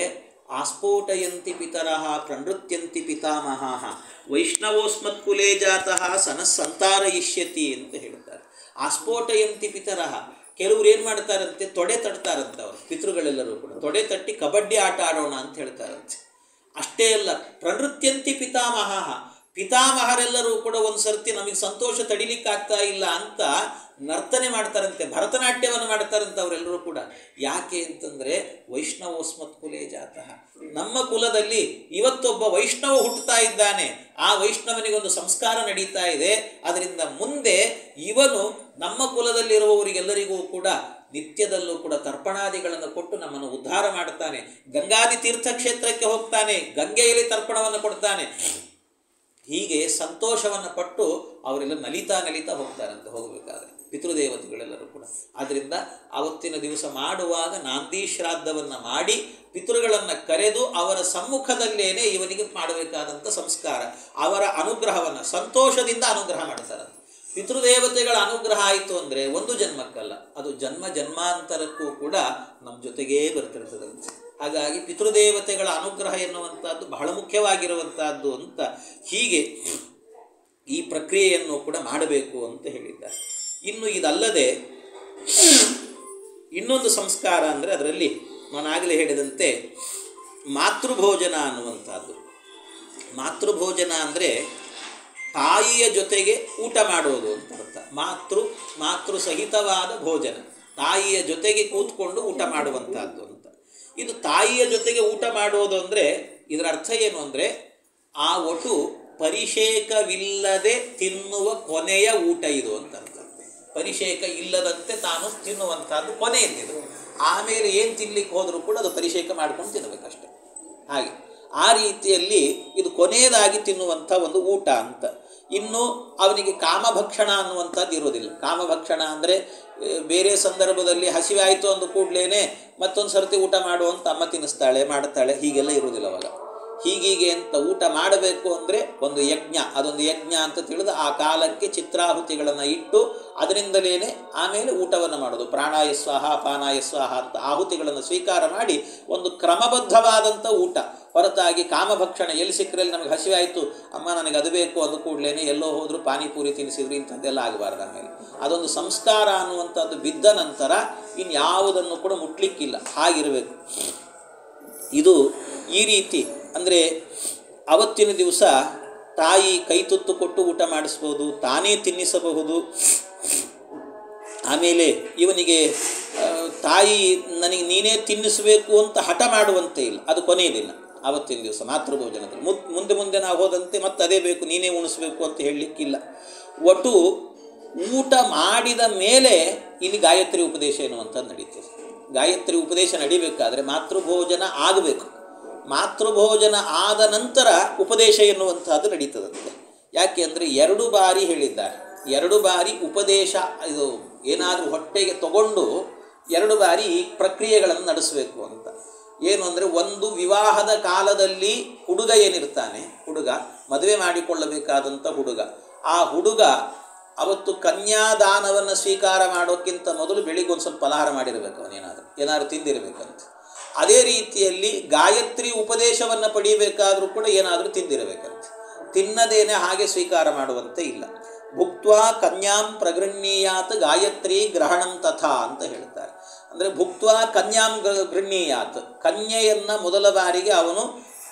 ಆಸ್ಫೋಟಯಂತಿ ಪಿತರಃ ಪ್ರಣೃತ್ಯಂತಿ ಪಿತಾಮಹಃ ವೈಷ್ಣವೋಸ್ಮತ್ಕುಲೇ ಜಾತಃ ಸಂತಾರಯಿಷ್ಯತಿ ಅಂತ ಹೇಳ್ತಾರೆ. ಆಸ್ಫೋಟಯಂತಿ ಪಿತರಃ, ಕೆಲವ್ರು ಏನು ಮಾಡ್ತಾರಂತೆ, ತೊಡೆ ತಟ್ತಾರಂತೆ. ಅವರು ಪಿತೃಗಳೆಲ್ಲರೂ ಕೂಡ ತೊಡೆ ತಟ್ಟಿ ಕಬಡ್ಡಿ ಆಟ ಆಡೋಣ ಅಂತ ಹೇಳ್ತಾರಂತೆ. ಅಷ್ಟೇ ಅಲ್ಲ, ಪ್ರಣೃತ್ಯಂತಿ ಪಿತಾಮಹ, ಪಿತಾಮಹರೆಲ್ಲರೂ ಕೂಡ ಒಂದು ಸರ್ತಿ ನಮಗೆ ಸಂತೋಷ ತಡಿಲಿಕ್ಕಾಗ್ತಾ ಇಲ್ಲ ಅಂತ ನರ್ತನೆ ಮಾಡ್ತಾರಂತೆ, ಭರತನಾಟ್ಯವನ್ನು ಮಾಡ್ತಾರಂತೆ ಅವರೆಲ್ಲರೂ ಕೂಡ. ಯಾಕೆ ಅಂತಂದರೆ ವೈಷ್ಣವೋಸ್ಮತ್ ಕುಲೇ ಜಾತಃ, ನಮ್ಮ ಕುಲದಲ್ಲಿ ಇವತ್ತೊಬ್ಬ ವೈಷ್ಣವ ಹುಟ್ಟುತ್ತಾ ಇದ್ದಾನೆ, ಆ ವೈಷ್ಣವನಿಗೊಂದು ಸಂಸ್ಕಾರ ನಡೀತಾ ಇದೆ, ಅದರಿಂದ ಮುಂದೆ ಇವನು ನಮ್ಮ ಕುಲದಲ್ಲಿರುವವರಿಗೆಲ್ಲರಿಗೂ ಕೂಡ ನಿತ್ಯದಲ್ಲೂ ಕೂಡ ತರ್ಪಣಾದಿಗಳನ್ನು ಕೊಟ್ಟು ನಮ್ಮನ್ನು ಉದ್ಧಾರ ಮಾಡ್ತಾನೆ, ಗಂಗಾದಿ ತೀರ್ಥಕ್ಷೇತ್ರಕ್ಕೆ ಹೋಗ್ತಾನೆ, ಗಂಗೆಯಲ್ಲಿ ತರ್ಪಣವನ್ನು ಕೊಡ್ತಾನೆ. ಹೀಗೆ ಸಂತೋಷವನ್ನು ಪಟ್ಟು ಅವರೆಲ್ಲ ನಲಿತಾ ಹೋಗ್ತಾರಂತೆ ಹೋಗಬೇಕಾದ್ರೆ ಪಿತೃದೇವತೆಗಳೆಲ್ಲರೂ ಕೂಡ. ಆದ್ದರಿಂದ ಆವತ್ತಿನ ದಿವಸ ಮಾಡುವಾಗ ನಾಂದಿ ಶ್ರಾದ್ದವನ್ನು ಮಾಡಿ ಪಿತೃಗಳನ್ನು ಕರೆದು ಅವರ ಸಮ್ಮುಖದಲ್ಲೇನೆ ಇವನಿಗೆ ಮಾಡಬೇಕಾದಂಥ ಸಂಸ್ಕಾರ, ಅವರ ಅನುಗ್ರಹವನ್ನು ಸಂತೋಷದಿಂದ ಅನುಗ್ರಹ ಮಾಡ್ತಾರಂತೆ. ಪಿತೃದೇವತೆಗಳ ಅನುಗ್ರಹ ಆಯಿತು ಅಂದರೆ ಒಂದು ಜನ್ಮಕ್ಕಲ್ಲ, ಅದು ಜನ್ಮ ಜನ್ಮಾಂತರಕ್ಕೂ ಕೂಡ ನಮ್ಮ ಜೊತೆಗೇ ಬರ್ತಿರ್ತದಂತೆ. ಹಾಗಾಗಿ ಪಿತೃದೇವತೆಗಳ ಅನುಗ್ರಹ ಎನ್ನುವಂಥದ್ದು ಬಹಳ ಮುಖ್ಯವಾಗಿರುವಂಥದ್ದು ಅಂತ ಹೀಗೆ ಈ ಪ್ರಕ್ರಿಯೆಯನ್ನು ಕೂಡ ಮಾಡಬೇಕು ಅಂತ ಹೇಳಿದ್ದಾರೆ. ಇನ್ನು ಇದಲ್ಲದೆ ಇನ್ನೊಂದು ಸಂಸ್ಕಾರ ಅಂದರೆ ಅದರಲ್ಲಿ ನಾನಾಗಲೇ ಹೇಳಿದಂತೆ ಮಾತೃಭೋಜನ ಅನ್ನುವಂಥದ್ದು. ಮಾತೃಭೋಜನ ಅಂದರೆ ತಾಯಿಯ ಜೊತೆಗೆ ಊಟ ಮಾಡೋದು ಅಂತ ಅರ್ಥ. ಮಾತೃ ಸಹಿತವಾದ ಭೋಜನ, ತಾಯಿಯ ಜೊತೆಗೆ ಕೂತ್ಕೊಂಡು ಊಟ ಮಾಡುವಂಥದ್ದು ಅಂತ. ಇದು ತಾಯಿಯ ಜೊತೆಗೆ ಊಟ ಮಾಡೋದು ಅಂದರೆ ಇದರ ಅರ್ಥ ಏನು ಅಂದರೆ ಆ ಒಟ್ಟು ಪರಿಷೇಕವಿಲ್ಲದೆ ತಿನ್ನುವ ಕೊನೆಯ ಊಟ ಇದು ಅಂತ ಅರ್ಥ. ಪರಿಷೇಕ ಇಲ್ಲದಂತೆ ತಾನು ತಿನ್ನುವಂಥದ್ದು ಕೊನೆಯಲ್ಲಿದು, ಆಮೇಲೆ ಏನು ತಿನ್ಲಿಕ್ಕೆ ಹೋದರೂ ಕೂಡ ಅದು ಪರಿಷೇಕ ಮಾಡ್ಕೊಂಡು ತಿನ್ನಬೇಕಷ್ಟೆ. ಹಾಗೆ ಆ ರೀತಿಯಲ್ಲಿ ಇದು ಕೊನೆಯದಾಗಿ ತಿನ್ನುವಂಥ ಒಂದು ಊಟ ಅಂತ. ಇನ್ನು ಅವನಿಗೆ ಕಾಮಭಕ್ಷಣ ಅನ್ನುವಂಥದ್ದು ಇರೋದಿಲ್ಲ. ಕಾಮಭಕ್ಷಣ ಅಂದರೆ ಬೇರೆ ಸಂದರ್ಭದಲ್ಲಿ ಹಸಿವೆ ಆಯಿತು ಅಂದ ಕೂಡಲೇ ಮತ್ತೊಂದು ಸರ್ತಿ ಊಟ ಮಾಡುವಂತ ಅಮ್ಮ ತಿನ್ನಿಸ್ತಾಳೆ ಮಾಡ್ತಾಳೆ, ಹೀಗೆಲ್ಲ ಇರೋದಿಲ್ಲ ಅವಾಗ. ಹೀಗೀಗೆ ಅಂತ ಊಟ ಮಾಡಬೇಕು ಅಂದರೆ ಒಂದು ಯಜ್ಞ, ಅದೊಂದು ಯಜ್ಞ ಅಂತ ತಿಳಿದು ಆ ಕಾಲಕ್ಕೆ ಚಿತ್ರಾಹುತಿಗಳನ್ನು ಇಟ್ಟು ಅದರಿಂದಲೇ ಆಮೇಲೆ ಊಟವನ್ನು ಮಾಡೋದು. ಪ್ರಾಣಾಯ ಸ್ವಾಹ ಪಾನಾಯ ಸ್ವಾಹ ಅಂತ ಆಹುತಿಗಳನ್ನು ಸ್ವೀಕಾರ ಮಾಡಿ ಒಂದು ಕ್ರಮಬದ್ಧವಾದಂಥ ಊಟ. ಹೊರತಾಗಿ ಕಾಮಭಕ್ಷಣ ಎಲ್ಲಿ ಸಿಕ್ಕರಲ್ಲಿ ನಮಗೆ ಹಸಿವೆ ಆಯಿತು ಅಮ್ಮ ನನಗೆ ಅದು ಬೇಕು ಅಂದ ಕೂಡಲೇ ಎಲ್ಲೋ ಹೋದರೂ ಪಾನಿಪೂರಿ ತಿನ್ನಿಸಿದ್ರು ಇಂಥದ್ದೆಲ್ಲ ಆಗಬಾರ್ದು. ಆಮೇಲೆ ಅದೊಂದು ಸಂಸ್ಕಾರ ಅನ್ನುವಂಥದ್ದು ಬಿದ್ದ ನಂತರ ಇನ್ಯಾವುದನ್ನು ಕೂಡ ಮುಟ್ಲಿಕ್ಕಿಲ್ಲ, ಹಾಗಿರಬೇಕು. ಇದು ಈ ರೀತಿ ಅಂದರೆ ಅವತ್ತಿನ ದಿವಸ ತಾಯಿ ಕೈ ತುತ್ತು ಕೊಟ್ಟು ಊಟ ಮಾಡಿಸ್ಬೋದು, ತಾನೇ ತಿನ್ನಿಸಬಹುದು. ಆಮೇಲೆ ಇವನಿಗೆ ತಾಯಿ ನನಗೆ ನೀನೇ ತಿನ್ನಿಸಬೇಕು ಅಂತ ಹಠ ಮಾಡುವಂತೆ ಇಲ್ಲ, ಅದು ಕೊನೆಯ ದಿನ ಆವತ್ತಿನ ದಿವಸ ಮಾತೃಭೋಜನದಲ್ಲಿ. ಮುಂದೆ ನಾವು ಹೋದಂತೆ ಮತ್ತೆ ಅದೇ ಬೇಕು ನೀನೇ ಉಣಿಸ್ಬೇಕು ಅಂತ ಹೇಳಲಿಕ್ಕಿಲ್ಲ. ಒಟ್ಟು ಊಟ ಮಾಡಿದ ಮೇಲೆ ಇಲ್ಲಿ ಗಾಯತ್ರಿ ಉಪದೇಶ ಎನ್ನುವಂಥದ್ದು ನಡೀತದೆ. ಗಾಯತ್ರಿ ಉಪದೇಶ ನಡಿಬೇಕಾದ್ರೆ ಮಾತೃಭೋಜನ ಆಗಬೇಕು. ಮಾತೃಭೋಜನ ಆದ ನಂತರ ಉಪದೇಶ ಎನ್ನುವಂಥದ್ದು ನಡೀತದಂತೆ. ಯಾಕೆ ಅಂದರೆ 2 ಬಾರಿ ಹೇಳಿದ್ದಾರೆ. 2 ಬಾರಿ ಉಪದೇಶ, ಇದು ಏನಾದರೂ ಹೊಟ್ಟೆಗೆ ತಗೊಂಡು 2 ಬಾರಿ ಪ್ರಕ್ರಿಯೆಗಳನ್ನು ನಡೆಸಬೇಕು ಅಂತ. ಏನು ಅಂದರೆ ಒಂದು ವಿವಾಹದ ಕಾಲದಲ್ಲಿ ಹುಡುಗ ಏನಿರ್ತಾನೆ, ಹುಡುಗ ಮದುವೆ ಮಾಡಿಕೊಳ್ಳಬೇಕಾದಂಥ ಹುಡುಗ, ಆ ಹುಡುಗ ಅವತ್ತು ಕನ್ಯಾದಾನವನ್ನು ಸ್ವೀಕಾರ ಮಾಡೋಕ್ಕಿಂತ ಮೊದಲು ಬೆಳಿಗ್ಗೆ ಒಂದು ಸ್ವಲ್ಪ ಫಲಹಾರ ಮಾಡಿರಬೇಕು, ಅವನೇನಾದರೂ ತಿಂದಿರಬೇಕಂತ. ಅದೇ ರೀತಿಯಲ್ಲಿ ಗಾಯತ್ರಿ ಉಪದೇಶವನ್ನು ಪಡೆಯಬೇಕಾದರೂ ಕೂಡ ಏನಾದರೂ ತಿಂದಿರಬೇಕಂತೆ. ತಿನ್ನದೇನೆ ಹಾಗೆ ಸ್ವೀಕಾರ ಮಾಡುವಂತೆ ಇಲ್ಲ. ಭುಕ್ತ್ವಾ ಕನ್ಯಾಂ ಪ್ರಗೃಹ್ಣೀಯಾತ್ ಗಾಯತ್ರಿ ಗ್ರಹಣಂ ತಥಾ ಅಂತ ಹೇಳ್ತಾರೆ. ಅಂದರೆ ಭುಕ್ತ್ವಾ ಕನ್ಯಾಂ ಗೃಹ್ಣೀಯಾತ್, ಕನ್ಯೆಯನ್ನು ಮೊದಲ ಬಾರಿಗೆ ಅವನು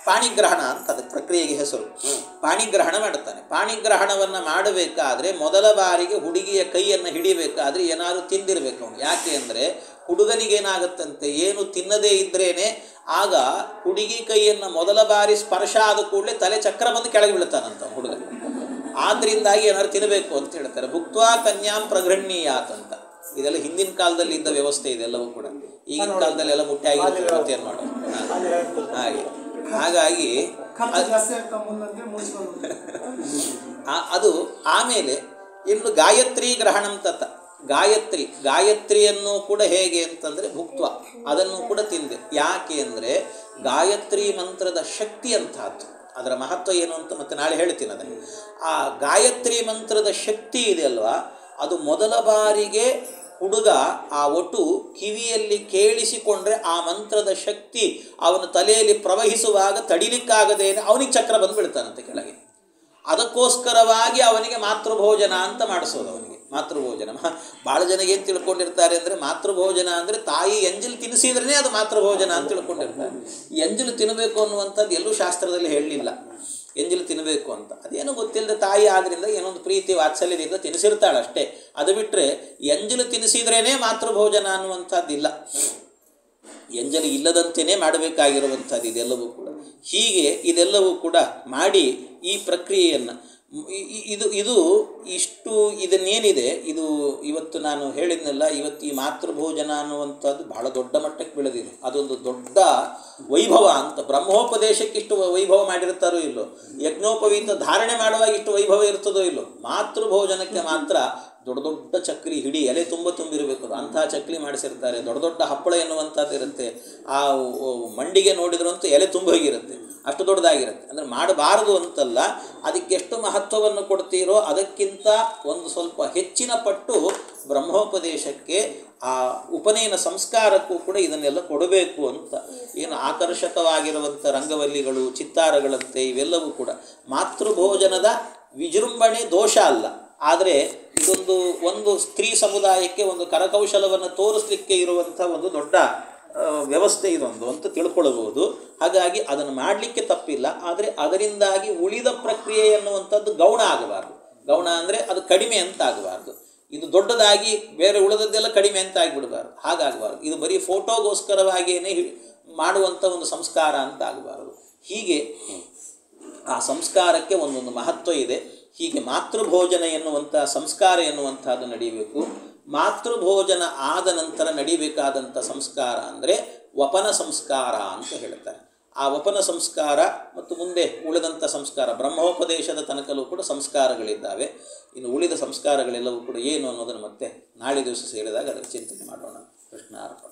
ಪಾಣಿಗ್ರಹಣ ಅಂತ ಅದಕ್ಕೆ ಪ್ರಕ್ರಿಯೆಗೆ ಹೆಸರು. ಪಾಣಿಗ್ರಹಣ ಮಾಡುತ್ತಾನೆ. ಪಾಣಿಗ್ರಹಣವನ್ನು ಮಾಡಬೇಕಾದ್ರೆ ಮೊದಲ ಬಾರಿಗೆ ಹುಡುಗಿಯ ಕೈಯನ್ನು ಹಿಡಿಬೇಕಾದ್ರೆ ಏನಾದರೂ ತಿಂದಿರಬೇಕು ಅವನು. ಯಾಕೆ ಅಂದರೆ ಹುಡುಗನಿಗೇನಾಗುತ್ತಂತೆ, ಏನು ತಿನ್ನದೇ ಇದ್ರೇನೆ ಆಗ ಹುಡುಗಿ ಕೈಯನ್ನು ಮೊದಲ ಬಾರಿ ಸ್ಪರ್ಶ ಆದ ಕೂಡಲೇ ತಲೆ ಚಕ್ರ ಬಂದು ಕೆಳಗೆ ಬೀಳ್ತಾನಂತ ಹುಡುಗ. ಆದ್ದರಿಂದಾಗಿ ಏನಾದ್ರು ತಿನ್ನಬೇಕು ಅಂತ ಹೇಳ್ತಾರೆ. ಭುಕ್ತ್ವಾ ಕನ್ಯಾಂ ಪ್ರಗೃಹ್ಣೀಯಾತ್ ಅಂತ. ಇದೆಲ್ಲ ಹಿಂದಿನ ಕಾಲದಲ್ಲಿ ಇದ್ದ ವ್ಯವಸ್ಥೆ ಇದೆಲ್ಲವೂ ಕೂಡ. ಈಗಿನ ಕಾಲದಲ್ಲಿ ಎಲ್ಲ ಮುಟ್ಟೆ ಆಗಿರುತ್ತೆ ಏನು ಮಾಡೋದು ಹಾಗೆ. ಹಾಗಾಗಿ ಅದು ಆಮೇಲೆ ಇನ್ನು ಗಾಯತ್ರಿ ಗ್ರಹಣಂ ತತ, ಗಾಯತ್ರಿಯನ್ನು ಕೂಡ ಹೇಗೆ ಅಂತಂದರೆ ಭುಕ್ತ್ವ, ಅದನ್ನು ಕೂಡ ತಿಂದೆ. ಯಾಕೆ ಅಂದರೆ ಗಾಯತ್ರಿ ಮಂತ್ರದ ಶಕ್ತಿ ಅಂತಹದ್ದು, ಅದರ ಮಹತ್ವ ಏನು ಅಂತ ಮತ್ತೆ ನಾಳೆ ಹೇಳ್ತೀನಿ ಅದನ್ನು. ಆ ಗಾಯತ್ರಿ ಮಂತ್ರದ ಶಕ್ತಿ ಇದೆಯಲ್ವಾ, ಅದು ಮೊದಲ ಬಾರಿಗೆ ಹುಡುಗ ಆ ಒಟ್ಟು ಕಿವಿಯಲ್ಲಿ ಕೇಳಿಸಿಕೊಂಡ್ರೆ ಆ ಮಂತ್ರದ ಶಕ್ತಿ ಅವನ ತಲೆಯಲ್ಲಿ ಪ್ರವಹಿಸುವಾಗ ತಡಿಲಿಕ್ಕಾಗದೇನೆ ಅವನಿಗೆ ಚಕ್ರ ಬಂದು ಬಿಡ್ತಾನಂತೆ ಕೆಳಗೆ. ಅದಕ್ಕೋಸ್ಕರವಾಗಿ ಅವನಿಗೆ ಮಾತೃಭೋಜನ ಅಂತ ಮಾಡಿಸೋದು. ಅವನಿಗೆ ಮಾತೃಭೋಜನ ಭಾಳ ಜನ ಏನು ತಿಳ್ಕೊಂಡಿರ್ತಾರೆ ಅಂದರೆ ಮಾತೃಭೋಜನ ಅಂದರೆ ತಾಯಿ ಎಂಜಲು ತಿನ್ನಿಸಿದ್ರೇ ಅದು ಮಾತೃಭೋಜನ ಅಂತ ತಿಳ್ಕೊಂಡಿರ್ತಾರೆ. ಎಂಜಲು ತಿನ್ನಬೇಕು ಅನ್ನುವಂಥದ್ದು ಎಲ್ಲೂ ಶಾಸ್ತ್ರದಲ್ಲಿ ಹೇಳಲಿಲ್ಲ. ಎಂಜಲು ತಿನ್ನಬೇಕು ಅಂತ. ಅದೇನೋ ಗೊತ್ತಿಲ್ಲದೆ ತಾಯಿ ಆದ್ದರಿಂದ ಏನೊಂದು ಪ್ರೀತಿ ವಾತ್ಸಲ್ಯದಿಂದ ತಿನ್ನಿಸಿರ್ತಾಳೆ ಅಷ್ಟೇ. ಅದು ಬಿಟ್ಟರೆ ಎಂಜಲು ತಿನ್ನಿಸಿದ್ರೇ ಮಾತೃಭೋಜನ ಅನ್ನುವಂಥದ್ದಿಲ್ಲ. ಎಂಜಲು ಇಲ್ಲದಂತೆಯೇ ಮಾಡಬೇಕಾಗಿರುವಂಥದ್ದು ಇದೆಲ್ಲವೂ ಕೂಡ. ಹೀಗೆ ಇದೆಲ್ಲವೂ ಕೂಡ ಮಾಡಿ ಈ ಪ್ರಕ್ರಿಯೆಯನ್ನು ಇದು ಇಷ್ಟು ಇದನ್ನೇನಿದೆ ಇದು ಇವತ್ತು ನಾನು ಹೇಳಿದ್ನಲ್ಲ, ಇವತ್ತು ಈ ಮಾತೃಭೋಜನ ಅನ್ನುವಂಥದ್ದು ಬಹಳ ದೊಡ್ಡ ಮಟ್ಟಕ್ಕೆ ಬೆಳೆದಿದೆ. ಅದೊಂದು ದೊಡ್ಡ ವೈಭವ ಅಂತ. ಬ್ರಹ್ಮೋಪದೇಶಕ್ಕೆ ಇಷ್ಟು ವೈಭವ ಮಾಡಿರ್ತಾರೋ ಇಲ್ಲೋ, ಯಜ್ಞೋಪವೀತ ಧಾರಣೆ ಮಾಡುವಾಗ ಇಷ್ಟು ವೈಭವ ಇರ್ತದೋ ಇಲ್ಲೋ, ಮಾತೃಭೋಜನಕ್ಕೆ ಮಾತ್ರ ದೊಡ್ಡ ದೊಡ್ಡ ಚಕ್ಲಿ, ಹಿಡಿ ಎಲೆ ತುಂಬಿರಬೇಕು ಅದು, ಅಂತಹ ಚಕ್ಲಿ ಮಾಡಿಸಿರ್ತಾರೆ. ದೊಡ್ಡ ದೊಡ್ಡ ಹಪ್ಪಳ ಎನ್ನುವಂಥದ್ದು ಇರುತ್ತೆ. ಆ ಮಂಡಿಗೆ ನೋಡಿದ್ರಂತೂ ಎಲೆ ತುಂಬಿ ಹೋಗಿರುತ್ತೆ, ಅಷ್ಟು ದೊಡ್ಡದಾಗಿರುತ್ತೆ. ಅಂದರೆ ಮಾಡಬಾರದು ಅಂತಲ್ಲ, ಅದಕ್ಕೆ ಎಷ್ಟು ಮಹತ್ವವನ್ನು ಕೊಡ್ತೀರೋ ಅದಕ್ಕಿಂತ ಒಂದು ಸ್ವಲ್ಪ ಹೆಚ್ಚಿನ ಪಟ್ಟು ಬ್ರಹ್ಮೋಪದೇಶಕ್ಕೆ, ಆ ಉಪನಯನ ಸಂಸ್ಕಾರಕ್ಕೂ ಕೂಡ ಇದನ್ನೆಲ್ಲ ಕೊಡಬೇಕು ಅಂತ. ಏನು ಆಕರ್ಷಕವಾಗಿರುವಂಥ ರಂಗವಲ್ಲಿಗಳು, ಚಿತ್ತಾರಗಳಂತೆ ಇವೆಲ್ಲವೂ ಕೂಡ ಮಾತೃಭೋಜನದ ವಿಜೃಂಭಣೆ ದೋಷ ಅಲ್ಲ. ಆದರೆ ಒಂದು ಸ್ತ್ರೀ ಸಮುದಾಯಕ್ಕೆ ಒಂದು ಕರಕೌಶಲವನ್ನು ತೋರಿಸಲಿಕ್ಕೆ ಇರುವಂಥ ಒಂದು ದೊಡ್ಡ ವ್ಯವಸ್ಥೆ ಇದೊಂದು ಅಂತ ತಿಳ್ಕೊಳ್ಬೋದು. ಹಾಗಾಗಿ ಅದನ್ನು ಮಾಡಲಿಕ್ಕೆ ತಪ್ಪಿಲ್ಲ. ಆದರೆ ಅದರಿಂದಾಗಿ ಉಳಿದ ಪ್ರಕ್ರಿಯೆ ಎನ್ನುವಂಥದ್ದು ಗೌಣ ಆಗಬಾರ್ದು. ಗೌಣ ಅಂದರೆ ಅದು ಕಡಿಮೆ ಅಂತ ಆಗಬಾರ್ದು. ಇದು ದೊಡ್ಡದಾಗಿ ಬೇರೆ ಉಳಿದದ್ದೆಲ್ಲ ಕಡಿಮೆ ಅಂತ ಆಗಿಬಿಡಬಾರ್ದು, ಹಾಗಾಗಬಾರ್ದು. ಇದು ಬರೀ ಫೋಟೋಗೋಸ್ಕರವಾಗಿಯೇ ಮಾಡುವಂಥ ಒಂದು ಸಂಸ್ಕಾರ ಅಂತ ಆಗಬಾರ್ದು. ಹೀಗೆ ಆ ಸಂಸ್ಕಾರಕ್ಕೆ ಒಂದೊಂದು ಮಹತ್ವ ಇದೆ. ಹೀಗೆ ಮಾತೃಭೋಜನ ಎನ್ನುವಂಥ ಸಂಸ್ಕಾರ ಎನ್ನುವಂಥದ್ದು ನಡೀಬೇಕು. ಮಾತೃಭೋಜನ ಆದ ನಂತರ ನಡಿಬೇಕಾದಂಥ ಸಂಸ್ಕಾರ ಅಂದರೆ ವಪನ ಸಂಸ್ಕಾರ ಅಂತ ಹೇಳ್ತಾರೆ. ಆ ವಪನ ಸಂಸ್ಕಾರ ಮತ್ತು ಮುಂದೆ ಉಳಿದಂಥ ಸಂಸ್ಕಾರ, ಬ್ರಹ್ಮೋಪದೇಶದ ತನಕಲೂ ಕೂಡ ಸಂಸ್ಕಾರಗಳಿದ್ದಾವೆ. ಇನ್ನು ಉಳಿದ ಸಂಸ್ಕಾರಗಳೆಲ್ಲವೂ ಕೂಡ ಏನು ಅನ್ನೋದನ್ನು ಮತ್ತೆ ನಾಳೆ ದಿವಸ ಸೇರಿದಾಗ ಅದರ ಚಿಂತನೆ ಮಾಡೋಣ. ಕೃಷ್ಣಾರ್ಪಣ.